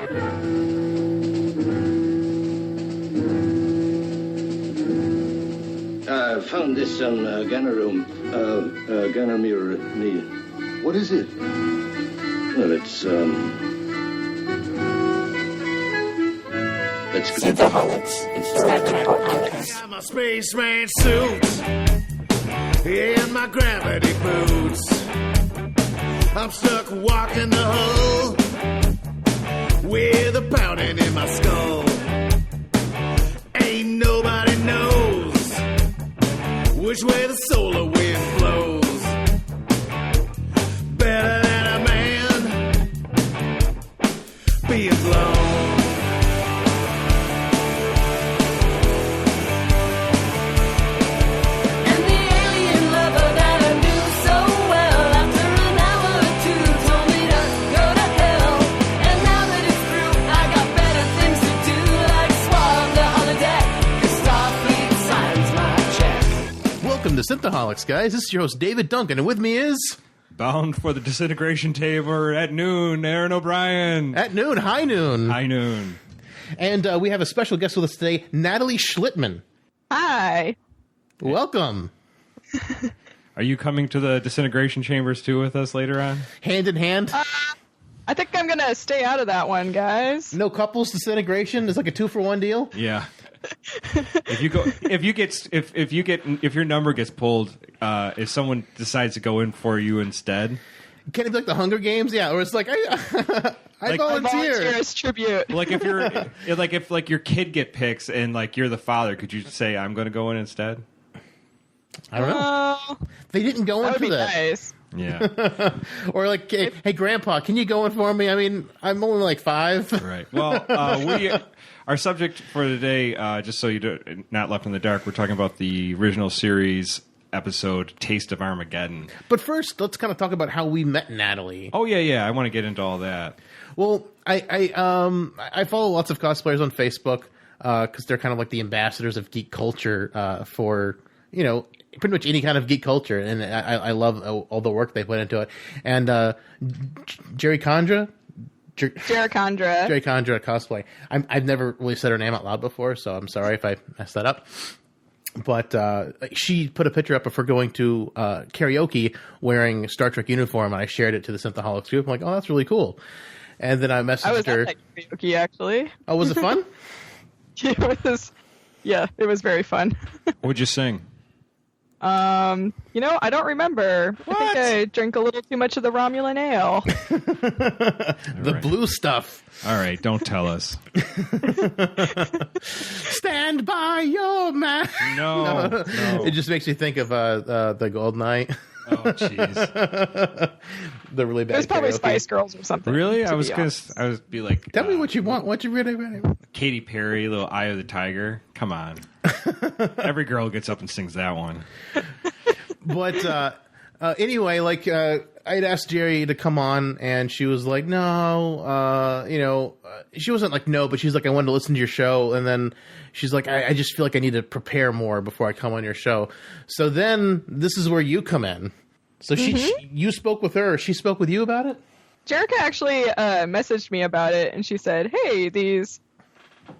I found this on Gunner Room. Gunner Mirror me. What is it? Well, it's Synthaholics. It's the Red Metal Podcast. Got my spaceman suit and my gravity boots. I'm stuck walking the hull with a pounding in my skull. Ain't nobody knows which way the solar wind blows. Better than a man being blown. Welcome to Synthaholics, guys. This is your host, David Duncan, and with me is... Bound for the disintegration chamber at noon, Aaron O'Brien. At noon, high noon. High noon. And we have a special guest with us today, Natalie Schlichtmann. Hi. Welcome. Are you coming to the disintegration chambers too with us later on? Hand in hand? I think I'm going to stay out of that one, guys. No couples disintegration? It's like a 2-for-1 deal? Yeah. If your number gets pulled, if someone decides to go in for you instead, Can it be like the Hunger Games? Yeah, or it's like I Like, volunteer. as tribute. like if you're if your kid get picks and like you're the father, could you say I'm going to go in instead? I don't know. They didn't go in That would for be that. nice. Yeah. Or like, hey, Grandpa, can you go in for me? I mean, I'm only like 5. Right. Well, our subject for today, just so you're not left in the dark, we're talking about the original series episode, Taste of Armageddon. But first, let's kind of talk about how we met Natalie. Oh, yeah. I want to get into all that. Well, I follow lots of cosplayers on Facebook because they're kind of like the ambassadors of geek culture for, pretty much any kind of geek culture. And I love all the work they put into it. And Jerry Condra cosplay. I've never really said her name out loud before, so I'm sorry if I messed that up. But she put a picture up of her going to karaoke wearing a Star Trek uniform, and I shared it to the Synthaholics group. I'm like, oh, that's really cool. And then I messaged her. I was at that karaoke, actually. Oh, was it fun? It was very fun. What'd you sing? I don't remember. What? I think I drank a little too much of the Romulan ale. The blue stuff. All right, don't tell us. Stand by your man. No. It just makes me think of the Gold Knight. Oh, jeez. The really bad. It was probably karaoke. Spice Girls or something. Really? I to was be gonna. honest. I would be like, Tell me what you want. What you really want. Katy Perry, little Eye of the Tiger. Come on. Every girl gets up and sings that one. But anyway, like I'd asked Jerry to come on, and she was like, "No," she wasn't like no, but she's like, "I wanted to listen to your show," and then she's like, "I just feel like I need to prepare more before I come on your show." So then this is where you come in. So you spoke with her. She spoke with you about it. Jerica actually messaged me about it, and she said, "Hey, this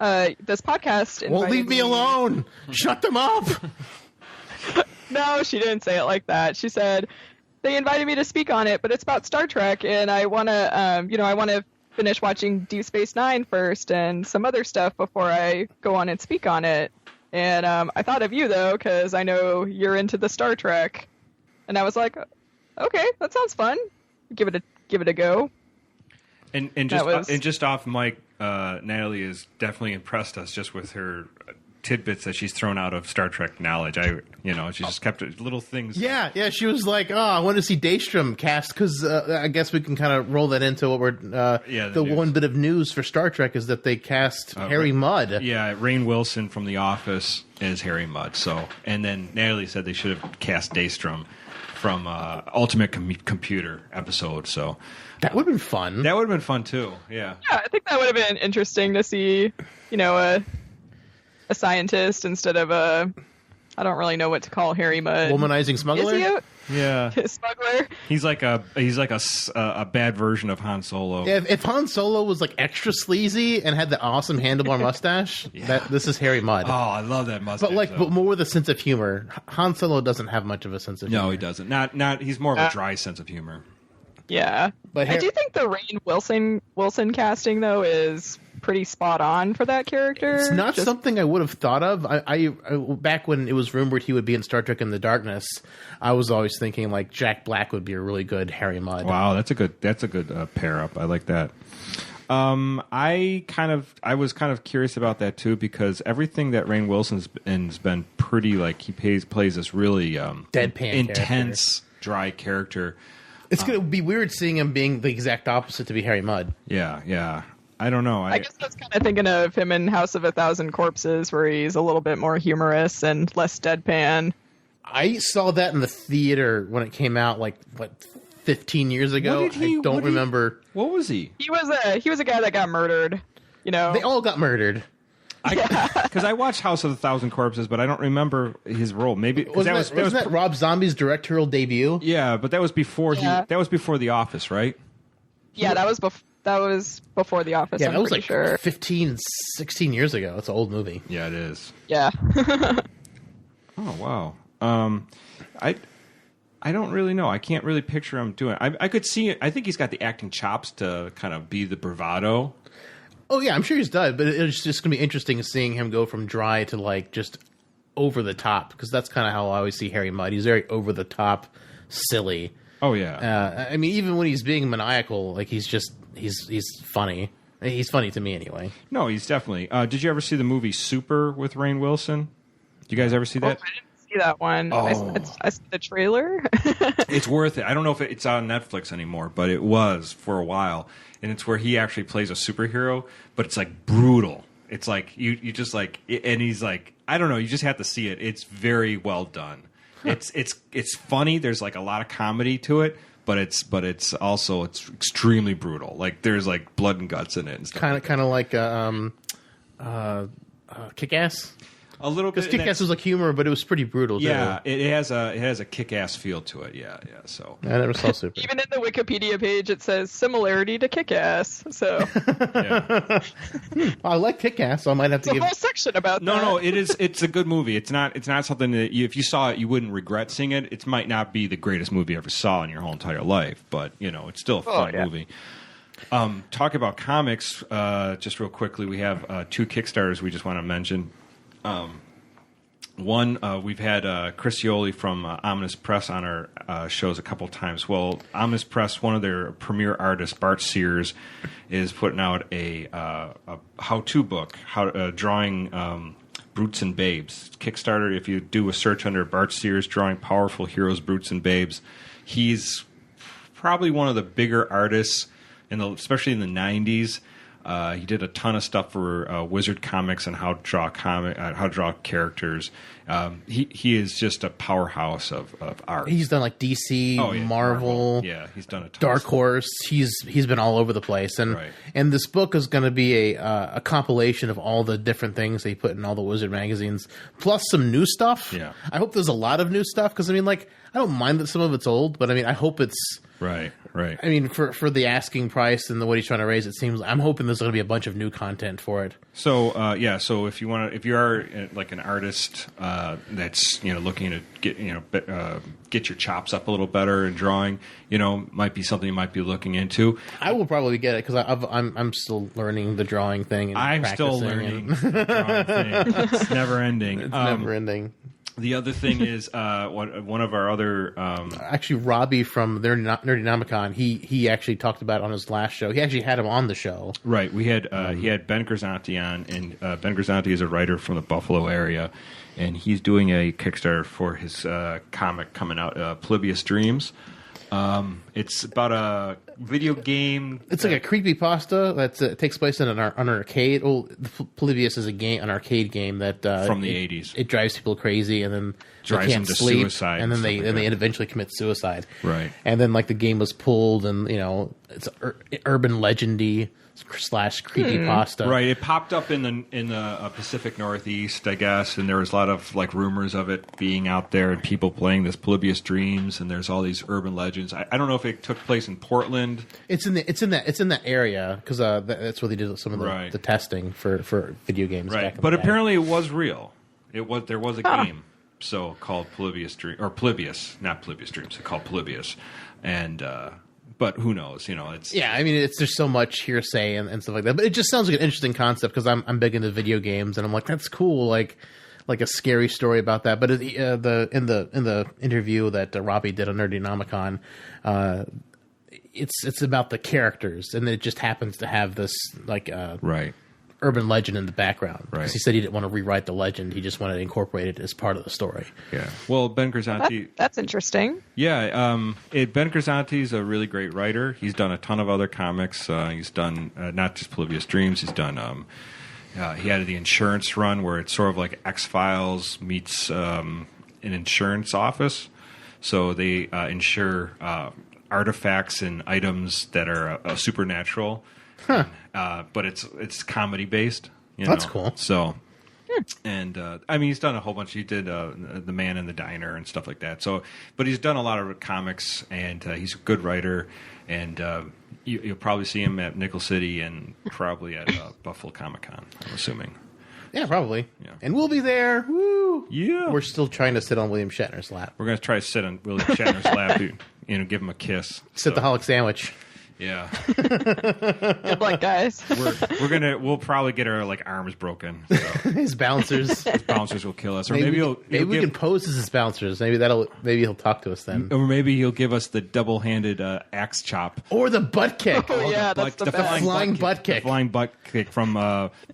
podcast." Well, leave me alone. Shut them up. No, she didn't say it like that. She said they invited me to speak on it, but it's about Star Trek, and I want to, I want to finish watching Deep Space Nine first and some other stuff before I go on and speak on it. And I thought of you though, because I know you're into the Star Trek, and I was like, okay, that sounds fun. Give it a go. And just off mic, Natalie has definitely impressed us just with her tidbits that she's thrown out of Star Trek knowledge. She just kept little things. Yeah. She was like, "Oh, I want to see Daystrom cast," because I guess we can kind of roll that into what we're. The one bit of news for Star Trek is that they cast Harry Mudd. Yeah, Rainn Wilson from The Office is Harry Mudd. So, and then Natalie said they should have cast Daystrom from Ultimate Computer episode. So that would have been fun. That would have been fun too. Yeah. Yeah, I think that would have been interesting to see. A scientist instead of I don't really know what to call Harry Mudd. Womanizing smuggler? Yeah, smuggler. He's like a bad version of Han Solo. Yeah, if Han Solo was like extra sleazy and had the awesome handlebar mustache, this is Harry Mudd. Oh, I love that mustache. But more with a sense of humor. Han Solo doesn't have much of a sense of humor. No, he doesn't. Not. He's more of a dry sense of humor. Yeah, but I do think the Rainn Wilson casting though is pretty spot on for that character. It's not something I would have thought of. I back when it was rumored he would be in Star Trek in the Darkness, I was always thinking like Jack Black would be a really good Harry Mudd. Wow, that's a good pair up. I like that. I was kind of curious about that too because everything that Rainn Wilson's has been pretty like he plays this really deadpan, intense, dry character. It's going to be weird seeing him being the exact opposite to be Harry Mudd. Yeah. I don't know. I guess I was kind of thinking of him in House of a Thousand Corpses, where he's a little bit more humorous and less deadpan. I saw that in the theater when it came out, 15 years ago. I don't remember. What was he? He was a guy that got murdered. You know, they all got murdered. Because I watched House of a Thousand Corpses, but I don't remember his role. Maybe wasn't that Rob Zombie's directorial debut? Yeah, but that was before that was before The Office, right? Yeah, that was before The Office. Yeah, I'm that was pretty sure. 15, 16 years ago. It's an old movie. Yeah, it is. Yeah. Oh wow. I don't really know. I can't really picture him doing it. I could see it. I think he's got the acting chops to kind of be the bravado. Oh, yeah, I'm sure he's done, but it's just going to be interesting seeing him go from dry to, just over the top, because that's kind of how I always see Harry Mudd. He's very over the top, silly. Oh, yeah. I mean, even when he's being maniacal, he's funny. He's funny to me, anyway. No, he's definitely. Did you ever see the movie Super with Rainn Wilson? Did you guys ever see that? I didn't see that one. Oh. I saw the trailer. It's worth it. I don't know if it's on Netflix anymore, but it was for a while. And it's where he actually plays a superhero, but it's brutal. It's you just and he's I don't know. You just have to see it. It's very well done. It's funny. There's a lot of comedy to it, but it's also extremely brutal. There's blood and guts in it and stuff. Kind of like Kick-Ass. A little bit. Because Kick-Ass was humor, but it was pretty brutal. Yeah, too. it has a Kick-Ass feel to it. Yeah. So I never saw Super. Even in the Wikipedia page, it says similarity to Kick-Ass. So yeah. I like Kick-Ass, so I might have to give a whole section about that. No, it is. It's a good movie. It's not something that if you saw it, you wouldn't regret seeing it. It might not be the greatest movie you ever saw in your whole entire life, but it's still a fun movie. Talk about comics. Just real quickly, we have 2 Kickstarters we just want to mention. One, we've had Chris Yoli from Ominous Press on our shows a couple times. Well, Ominous Press, one of their premier artists, Bart Sears, is putting out a how-to book, drawing brutes and babes. Kickstarter, if you do a search under Bart Sears, drawing powerful heroes, brutes, and babes, he's probably one of the bigger artists, especially in the 90s. He did a ton of stuff for Wizard Comics and how to draw characters. He is just a powerhouse of art. He's done DC, Marvel. Yeah, he's done a ton Dark Horse. He's been all over the place, and this book is going to be a compilation of all the different things they put in all the Wizard magazines, plus some new stuff. Yeah, I hope there's a lot of new stuff because I don't mind that some of it's old, but I hope it's. Right. I mean, for the asking price and what he's trying to raise, I'm hoping there's going to be a bunch of new content for it. So, so if you are an artist that's looking to get your chops up a little better in drawing, might be something you might be looking into. I will probably get it because I'm still learning the drawing thing. And I'm still learning the drawing thing. It's never ending. It's never ending. The other thing is one of our other actually Robbie from Nerdynomicon. He actually talked about it on his last show. He actually had him on the show. Right. We had he had Ben Garzanti on, and Ben Garzanti is a writer from the Buffalo area, and he's doing a Kickstarter for his comic coming out, Polybius Dreams. It's about a video game. It's like a creepypasta that takes place in an arcade. Oh, Polybius is an arcade game that from the 80s. It drives people crazy, and then drives they can't them to sleep, suicide, and then they eventually commit suicide. Right. And then the game was pulled, and it's urban legendy. slash creepypasta. Right, it popped up in the Pacific Northeast, I guess, and there was a lot of like rumors of it being out there and people playing this Polybius Dreams, and there's all these urban legends. I don't know if it took place in Portland. It's in that area because that's where they did some of the testing for video games. Right, back in but the day. apparently it was real. There was a game called Polybius Dream, or Polybius, not Polybius Dreams, called Polybius, and. But who knows? It's I mean, there's so much hearsay and stuff like that. But it just sounds like an interesting concept because I'm big into video games, and I'm like, that's cool, like a scary story about that. But in the interview that Robbie did on Nerdynomicon, it's about the characters, and it just happens to have this urban legend in the background. Right. Because he said he didn't want to rewrite the legend; he just wanted to incorporate it as part of the story. Yeah. Well, Ben Grisanti. That's interesting. Yeah. Ben Grisanti is a really great writer. He's done a ton of other comics. He's done not just Polybius Dreams. He's done. He had the insurance run where it's sort of like X-Files meets an insurance office. So they insure artifacts and items that are supernatural. Huh. But it's comedy based. That's cool. So, and I mean, he's done a whole bunch. He did The Man in the Diner and stuff like that. So, but he's done a lot of comics, and he's a good writer. And you'll probably see him at Nickel City and probably at Buffalo Comic Con, I'm assuming. Yeah, probably. Yeah. And we'll be there. Woo! Yeah. We're still trying to sit on William Shatner's lap. We're gonna try to sit on William Shatner's lap, give him a kiss. Sit the Holic sandwich. Yeah. Good luck, guys. We'll probably get our arms broken. So. His bouncers. His bouncers will kill us, or maybe we can pose as his bouncers. Maybe he'll talk to us then. Or maybe he'll give us the double-handed axe chop, or the butt kick. Oh yeah, that's the flying butt kick. The flying butt kick from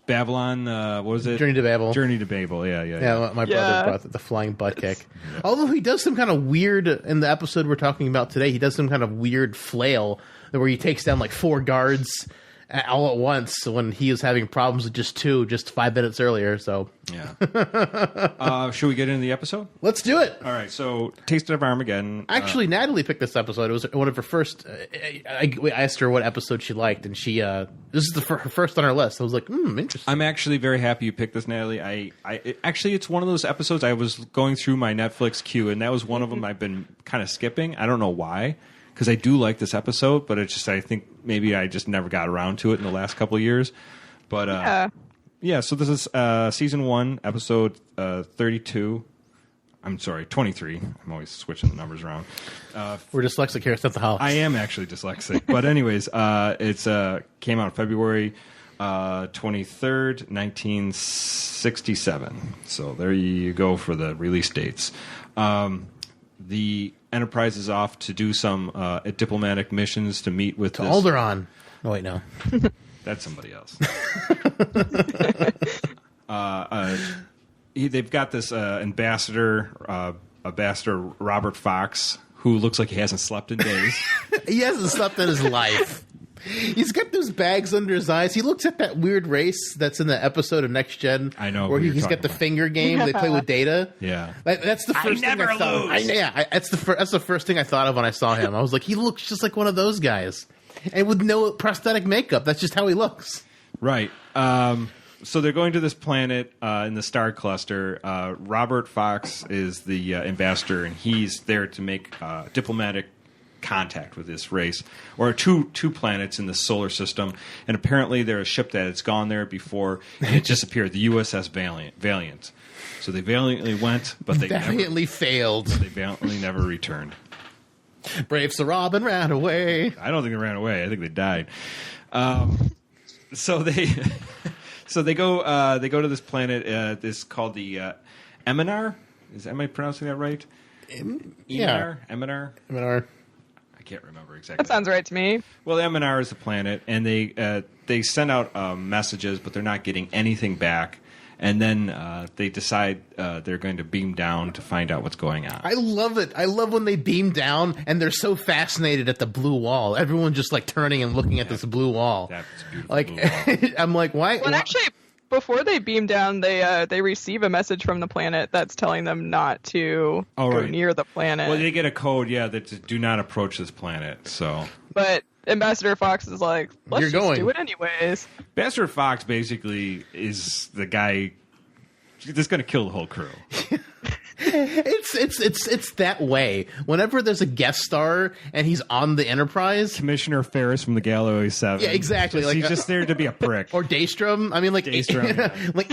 Babylon. What was it? Journey to Babel. Journey to Babel. Yeah. My brother brought the flying butt kick. Although he does some kind of weird in the episode we're talking about today. He does some kind of weird flail where he takes down 4 guards all at once when he was having problems with just 2 5 minutes earlier. So yeah. Should we get into the episode? Let's do it. All right. So, Taste of Armageddon. Actually, Natalie picked this episode. It was one of her first. I asked her what episode she liked, and she this is her first on her list. I was like, interesting. I'm actually very happy you picked this, Natalie. Actually, it's one of those episodes I was going through my Netflix queue, and that was one of them I've been kind of skipping. I don't know why. Because I do like this episode, but it's just I think maybe I just never got around to it in the last couple of years. But yeah. So this is season 1, episode 32. I'm sorry, 23. I'm always switching the numbers around. We're dyslexic here at the house. I am actually dyslexic, but anyways, it's came out February 23rd, 1967. So there you go for the release dates. The Enterprise is off to do some diplomatic missions to meet with Alderaan. Oh, wait, no. That's somebody else. They've got this ambassador Robert Fox, who looks like he hasn't slept in days. He hasn't slept in his life. He's got those bags under his eyes. He looks at that weird race that's in the episode of Next Gen. I know. Where he's got the finger game. They play with Data. Yeah. That's the first thing I thought. That's the first thing I thought of when I saw him. I was like, he looks just like one of those guys. And with no prosthetic makeup. That's just how he looks. Right. So they're going to this planet in the star cluster. Robert Fox is the ambassador, and he's there to make diplomatic contact with this race, or two planets in the solar system. And apparently there's a ship that has gone there before, and it disappeared, the USS Valiant. So they valiantly went, but they valiantly failed. They valiantly never returned. Brave Sir Robin ran away. I don't think they ran away. I think they died. So they go to this planet. This is called the Eminar. Am I pronouncing that right? Yeah. Eminar. I can't remember exactly. That sounds right to me. Well, the Eminar is a planet, and they send out messages, but they're not getting anything back. And then they decide they're going to beam down to find out what's going on. I love it. I love when they beam down and they're so fascinated at the blue wall. Everyone just turning and looking at this blue wall. That's beautiful. Blue wall. I'm like, why? Well, actually, before they beam down, they receive a message from the planet that's telling them not to go near the planet. Well, they get a code, that do not approach this planet. So, but Ambassador Fox is like, let's You're just going. do it anyways. Ambassador Fox basically is the guy that's going to kill the whole crew. It's that way. Whenever there's a guest star and he's on the Enterprise, Commissioner Ferris from the Galloway 7. Yeah, exactly. He's just there to be a prick. or Daystrom. I mean, like, Daystrom. like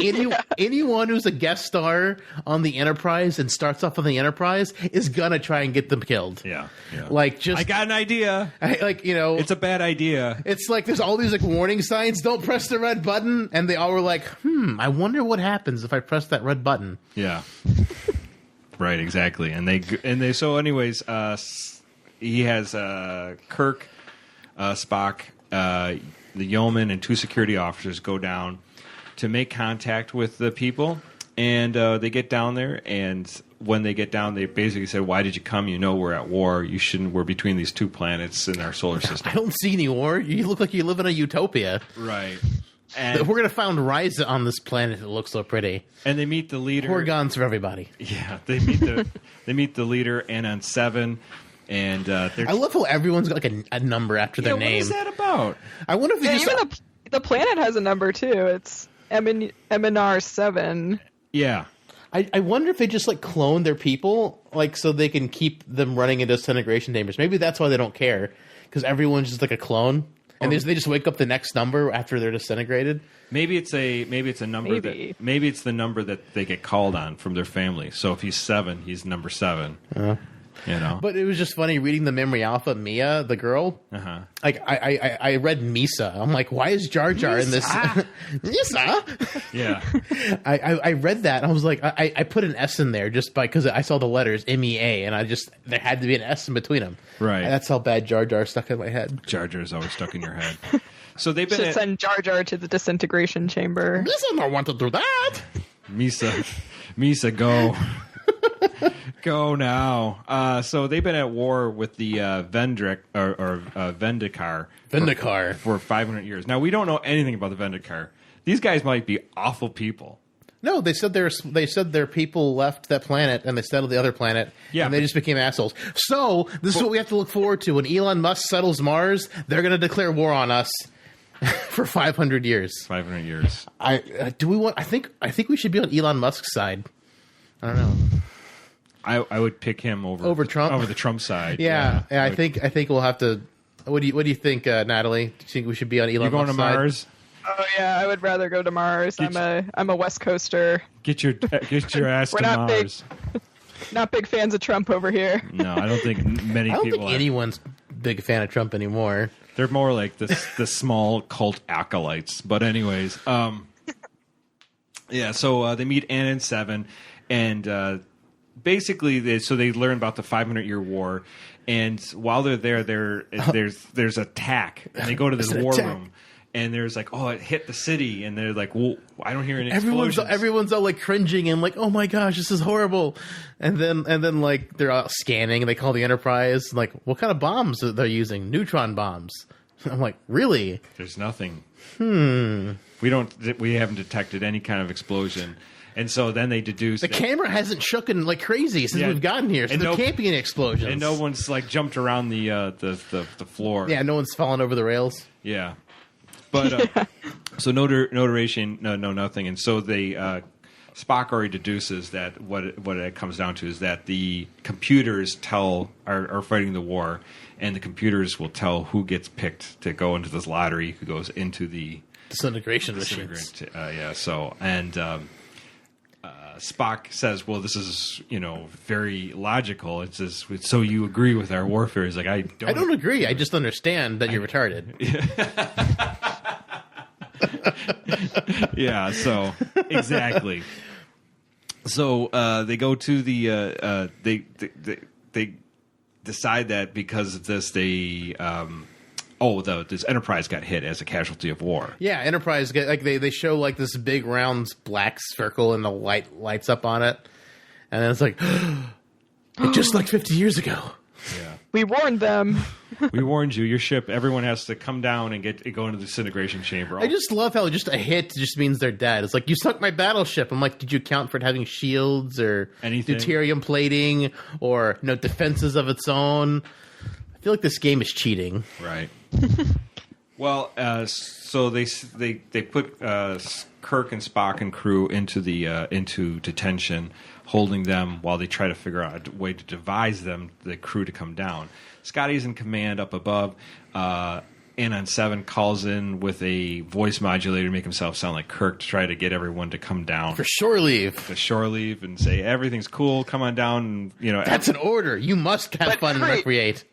anyone who's a guest star on the Enterprise and starts off on the Enterprise is gonna try and get them killed. Yeah. Like, just I got an idea. it's It's a bad idea. It's like there's all these like warning signs. Don't press the red button, and they all were like, I wonder what happens if I press that red button. Yeah. Right, exactly. And they so anyways, he has Kirk, Spock, the yeoman, and 2 security officers go down to make contact with the people, and they get down there, and when they get down, they basically said, "Why did you come? You know we're at war. You shouldn't. We're between these 2 planets in our solar system." I don't see any war. You look like you live in a utopia. Right. And We're gonna find Ryza on this planet that looks so pretty. they meet the leader. Gorgons for everybody. Yeah, they meet the leader, and on 7, and they're I love how everyone's got like a number after their What name. is that about? I wonder if they Yeah, just even the planet has a number too. It's MNR 7. Yeah. I wonder if they just like clone their people, like so they can keep them running into disintegration chambers. Maybe that's why they don't care, because everyone's just like a clone, and they just wake up the next number after they're disintegrated. Maybe it's a number maybe it's the number that they get called on from their family. So if he's 7, he's number 7. You know. But it was just funny reading the Memory Alpha, Mia, the girl. Uh-huh. Like I read Misa. I'm like, why is Jar Jar in this? Misa. Yeah. I read that and I was like, I put an S in there just because I saw the letters MEA and there had to be an S in between them. Right. And that's how bad Jar Jar stuck in my head. Jar Jar is always stuck in your head. So they've been Should send Jar Jar to the disintegration chamber. Misa don't want to do that. Misa, go. Go now. So they've been at war with the Vendrick or Vendikar for 500 years. Now we don't know anything about the Vendikar. These guys might be awful people. No, they said their people left that planet and they settled the other planet. Yeah, and they just became assholes. So this is what we have to look forward to when Elon Musk settles Mars. They're going to declare war on us for 500 years. 500 years. Do we want? I think we should be on Elon Musk's side. I don't know. I would pick him over Trump, over the Trump side. Yeah, I think we'll have to. What do you think, Natalie? Do you think we should be on Elon You going Musk's to side? Mars? Oh yeah, I would rather go to Mars. I'm a West Coaster. Get your ass We're to not Mars. Not big fans of Trump over here. No, I don't think many I don't people think are. anyone's big fan of Trump anymore. They're more like the small cult acolytes. But anyways, yeah. So they meet Anna and 7, and basically they learn about the 500-year war. And while they're there, there's attack. And they go to this war room. And there's like, oh, it hit the city, and they're like, well, I don't hear any explosions. Everyone's all like cringing and like, oh my gosh, this is horrible. And then like they're all scanning, and they call the Enterprise, like, what kind of bombs are they using? Neutron bombs. I'm like, really? There's nothing. We haven't detected any kind of explosion. And so then they deduce the camera hasn't shooken like crazy since we've gotten here, so there can't be any explosions. And no one's like jumped around the floor. Yeah, no one's fallen over the rails. Yeah. But so no duration, no nothing, and so they Spock already deduces that what it comes down to is that the computers are fighting the war, and the computers will tell who gets picked to go into this lottery, who goes into the disintegration machines. Yeah. So and Spock says, "Well, this is very logical." It says, "So you agree with our warfare?" He's like, "I don't agree. I just understand that you're retarded." Yeah. So exactly. So they go to the they decide that because of this this Enterprise got hit as a casualty of war. Yeah, Enterprise they show like this big round black circle and the light lights up on it, and then it's like just like 50 years ago. Yeah, we warned them. We warned you. Your ship. Everyone has to come down and go into the disintegration chamber. I just love how just a hit just means they're dead. It's like, you sunk my battleship. I'm like, did you account for it having shields or anything, deuterium plating or defenses of its own? I feel like this game is cheating. Right. Well, so they put Kirk and Spock and crew into detention, holding them while they try to figure out a way to devise the crew to come down. Scotty's in command up above. Anon 7 calls in with a voice modulator to make himself sound like Kirk to try to get everyone to come down For shore leave. to shore leave and say everything's cool. Come on down. And, That's an order. You must have But fun and hurry. recreate.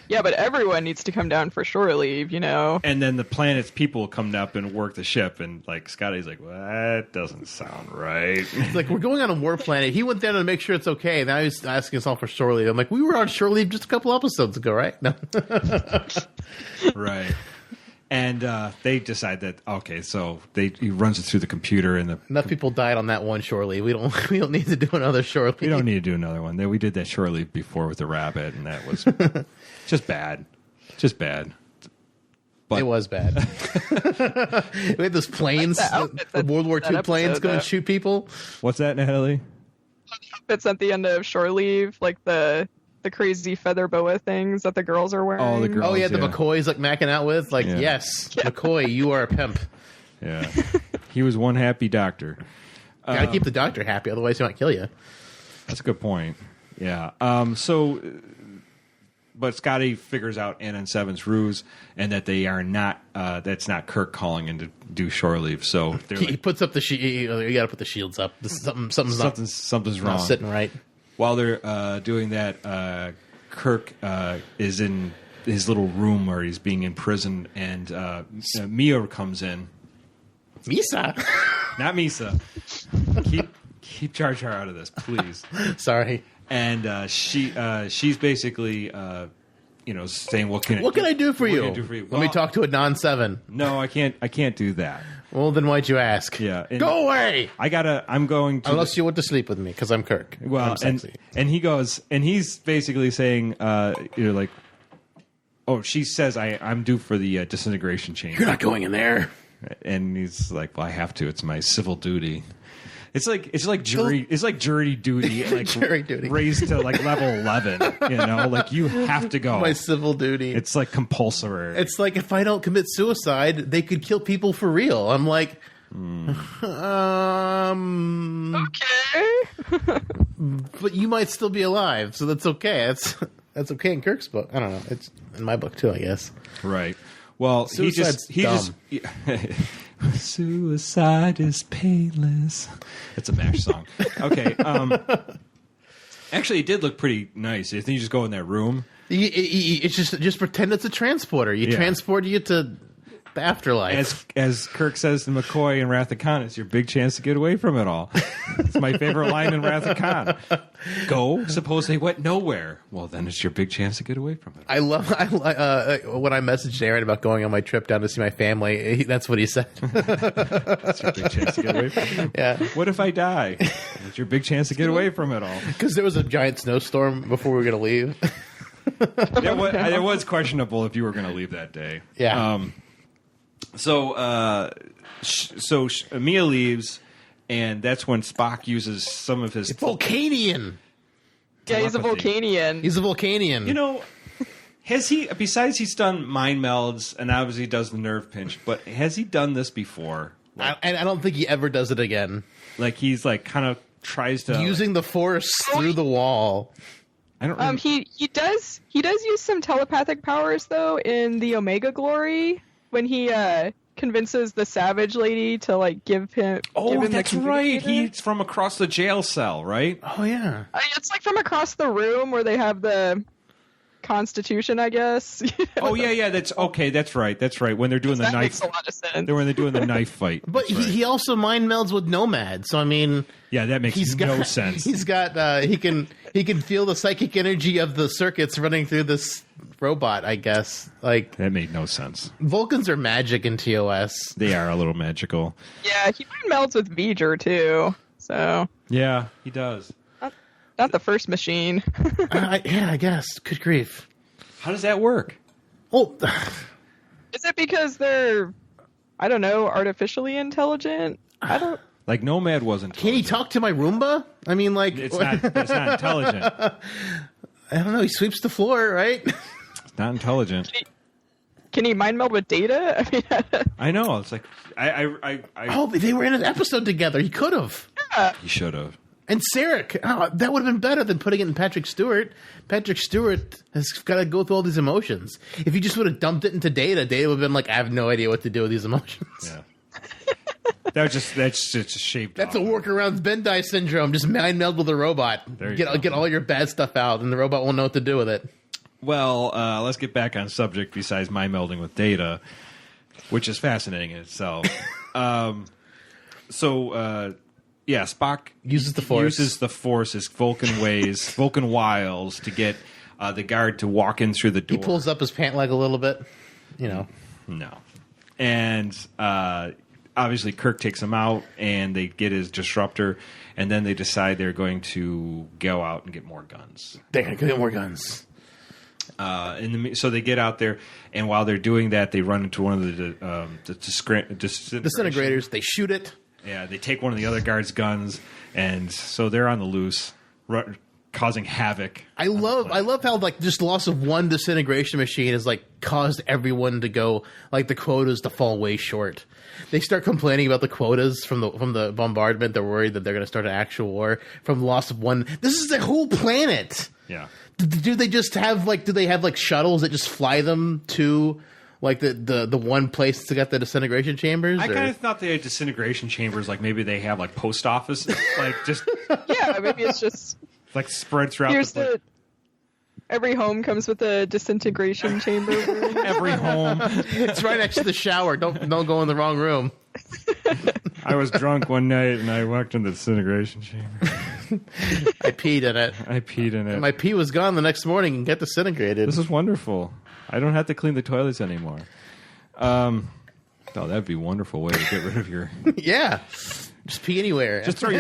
Yeah, but everyone needs to come down for shore leave, And then the planet's people come up and work the ship, and like Scotty's like, well, that doesn't sound right. It's like, we're going on a war planet. He went down to make sure it's okay. Now he's asking us all for shore leave. I'm like, we were on shore leave just a couple episodes ago, right? No. Right. And they decide that so he runs it through the computer, and Enough people died on that one shore leave. We don't need to do another shore leave. we don't need to do another one. We did that shore leave before with the rabbit, and that was just bad. Just bad. But It was bad. We had those planes, Like the outfits the at World War that II planes episode, going though. to shoot people. What's that, Natalie? It's at the end of shore leave, like the crazy feather boa things that the girls are wearing. Oh, the girls. Oh, yeah, the yeah. McCoy's like macking out with. Like, Yeah. yes, McCoy, you are a pimp. Yeah. He was one happy doctor. Gotta keep the doctor happy, otherwise he might kill you. That's a good point. Yeah. But Scotty figures out Anon 7's ruse, and that they are not. That's not Kirk calling in to do shore leave. So they're He like, puts up the shield. You gotta put the shields up. This is something's wrong. not sitting right. While they're doing that, Kirk is in his little room where he's being imprisoned, and Mia comes in. Misa. Not Misa. Keep Jar Jar out of this, please. Sorry. And she's basically saying, "What can I do for you? Can I do for you? Let me talk to a non-7. No, I can't do that. Well, then why'd you ask? Yeah, and Go away. I'm going to. Unless you want to sleep with me, because I'm Kirk. Well, I'm sexy. and he goes, and he's basically saying, like, oh, she says, I'm due for the disintegration chamber. You're not going in there. And he's like, well, I have to. It's my civil duty. It's like jury duty, like Jury duty. raised to like level 11. Like you have to go. My civil duty. It's like compulsory. It's like if I don't commit suicide, they could kill people for real. I'm like, Okay. but you might still be alive, so that's okay. That's okay in Kirk's book. I don't know. It's in my book too, I guess. Right. Well, Suicide's he just suicide is painless. It's a MASH song. Okay. Actually, it did look pretty nice. I think you just go in that room. It's just pretend it's a transporter. You transport you to the afterlife. As Kirk says to McCoy in Wrath of Khan, it's your big chance to get away from it all. It's my favorite line in Wrath of Khan. Go. Suppose they went nowhere. Well, then it's your big chance to get away from it. I when I messaged Aaron about going on my trip down to see my family. That's what he said. It's your big chance to get away from it. Yeah, What if I die? It's your big chance to get away from it all. because there was a giant snowstorm before we were going to leave. It was questionable if you were going to leave that day. Yeah. So Mia leaves, and that's when Spock uses some of his Volcanian. Yeah, he's a Telepathy. Volcanian. He's a Volcanian. Has he, besides he's done mind melds, and obviously does the nerve pinch, but has he done this before? And I don't think he ever does it again. Like he's like kind of tries to Using the Force through the wall. I don't remember. He does use some telepathic powers though in the Omega Glory when he convinces the Savage Lady to like give him. Oh, give him that's the right. communicator. He's from across the jail cell, right? Oh yeah. It's like from across the room where they have the Constitution, I guess. Oh yeah. That's okay. That's right. When they're doing the that knife. makes a lot of sense. When they're doing the knife fight. But That's right. he also mind melds with Nomad. So I mean, Yeah, that makes no sense. He's got he can feel the psychic energy of the circuits running through this robot, I guess. Like That made no sense. Vulcans are magic in TOS. They are a little magical. Yeah, he mind melds with V'ger too. So Yeah, he does. not the first machine. Yeah, I guess. Good grief. How does that work? Oh, Is it because they're, I don't know, artificially intelligent? I don't. Like Nomad wasn't. can he talk to my Roomba? I mean, like, It's not intelligent. I don't know. He sweeps the floor, right? It's not intelligent. can he mind meld with Data? I mean, I know. It's like I Oh, they were in an episode together. He could have. he should have. And Sarek, that would have been better than putting it in Patrick Stewart. Patrick Stewart has got to go through all these emotions. If you just would have dumped it into Data, Data would have been like, I have no idea what to do with these emotions. Yeah. That's just shaped. That's a workaround Bendai syndrome. Just mind meld with a robot. Get all your bad stuff out, and the robot won't know what to do with it. Well, let's get back on subject. Besides mind melding with Data, which is fascinating in itself. Yeah, Spock uses the Force. His Vulcan ways, Vulcan wiles to get the guard to walk in through the door. He pulls up his pant leg a little bit, No. And obviously Kirk takes him out, and they get his disruptor, and then they decide they're going to go out and get more guns. They're going to get more guns. So they get out there, and while they're doing that, they run into one of the disintegrators. They shoot it. Yeah, they take one of the other guards' guns, and so they're on the loose, causing havoc. I love how like just loss of one disintegration machine has like caused everyone to go like the quotas to fall way short. They start complaining about the quotas from the bombardment. They're worried that they're going to start an actual war from loss of one. This is the whole planet. Yeah. Do they just have like? Do they have like shuttles that just fly them to? Like the one place to get the disintegration chambers? I kind of thought they had disintegration chambers, like maybe they have like post office, like just yeah, maybe it's just like spread throughout the every home comes with a disintegration chamber. Every home, it's right next to the shower. Don't go in the wrong room. I was drunk one night and I walked in the disintegration chamber. I peed in it. And my pee was gone the next morning and got disintegrated. This is wonderful. I don't have to clean the toilets anymore. Oh, that'd be a wonderful way to get rid of your. Yeah, just pee anywhere. Just throw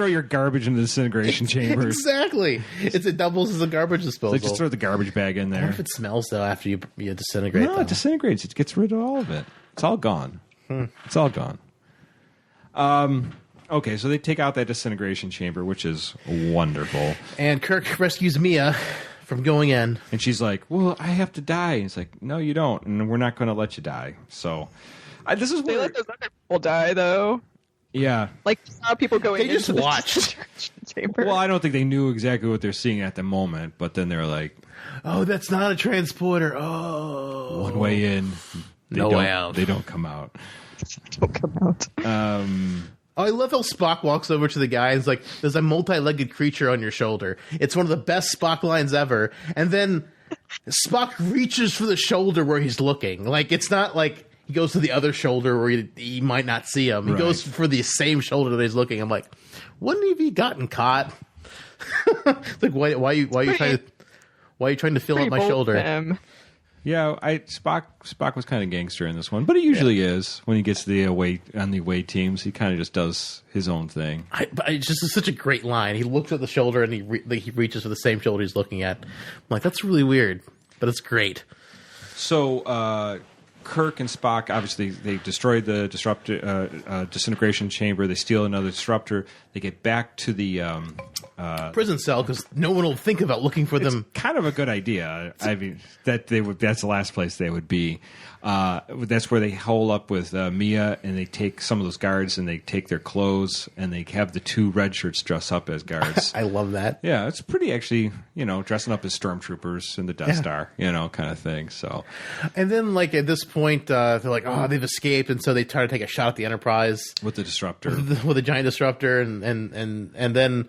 your garbage in the disintegration chamber. Exactly. It doubles as a garbage disposal. It's like just throw the garbage bag in there. I wonder if it smells though after you disintegrate. No, it disintegrates. It gets rid of all of it. It's all gone. It's all gone. Okay, so they take out that disintegration chamber, which is wonderful. And Kirk rescues Mia from going in. And she's like, well, I have to die. And he's like, no, you don't. And we're not going to let you die. So this is they where... let those other people die, though. Yeah. Like, how people go in. They just watched. Chamber. Well, I don't think they knew exactly what they're seeing at the moment. But then they're like... Oh, that's not a transporter. Oh. One way in. No way out. They don't come out. Don't come out. I love how Spock walks over to the guy and is like, there's a multi-legged creature on your shoulder. It's one of the best Spock lines ever. And then Spock reaches for the shoulder where he's looking. Like, it's not like he goes to the other shoulder where he might not see him. He goes for the same shoulder that he's looking. I'm like, wouldn't he have gotten caught? It's like, why are you trying to fill up my shoulder? Yeah, Spock was kind of gangster in this one, but he usually is when he gets the away teams. He kind of just does his own thing. But it's just such a great line. He looks at the shoulder and he reaches for the same shoulder he's looking at. I'm like, that's really weird, but it's great. So Kirk and Spock, obviously, they destroyed the disintegration chamber. They steal another disruptor. They get back to the prison cell because no one will think about looking for them. Kind of a good idea. I mean, that's the last place they would be. That's where they hole up with Mia, and they take some of those guards and they take their clothes and they have the two red shirts dress up as guards. I love that. Yeah, it's pretty actually, dressing up as stormtroopers in the Death Star, kind of thing. So, and then like at this point, they're like, oh, they've escaped, and so they try to take a shot at the Enterprise with the disruptor, with a giant disruptor, and then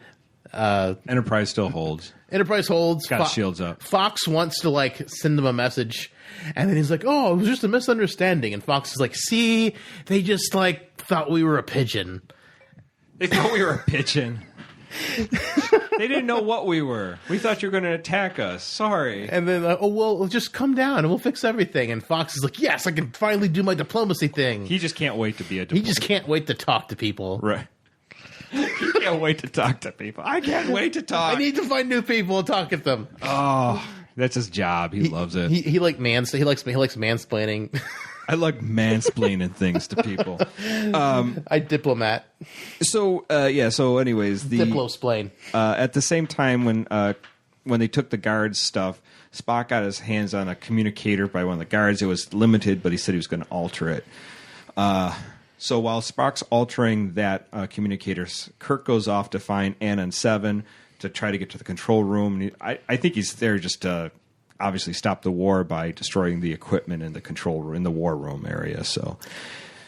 Enterprise still holds. Enterprise holds. Got shields up. Fox wants to like send them a message, and then he's like, "Oh, it was just a misunderstanding." And Fox is like, "See, they just like thought we were a pigeon. They thought we were a pigeon. They didn't know what we were. We thought you were going to attack us. Sorry." And then, oh well, just come down and we'll fix everything. And Fox is like, "Yes, I can finally do my diplomacy thing." He just can't wait to be a diplomat. He just can't wait to talk to people. Right. He can't wait to talk to people. I can't wait to talk. I need to find new people and talk at them. Oh, that's his job. He loves it. He likes mansplaining. I like mansplaining things to people. I diplomat. So, so anyways, Diplo-splain. At the same time when when they took the guards stuff, Spock got his hands on a communicator by one of the guards. It was limited, but he said he was going to alter it. So while Spock's altering that communicator, Kirk goes off to find Anon 7 to try to get to the control room. I think he's there just to obviously stop the war by destroying the equipment in the control room, in the war room area. So,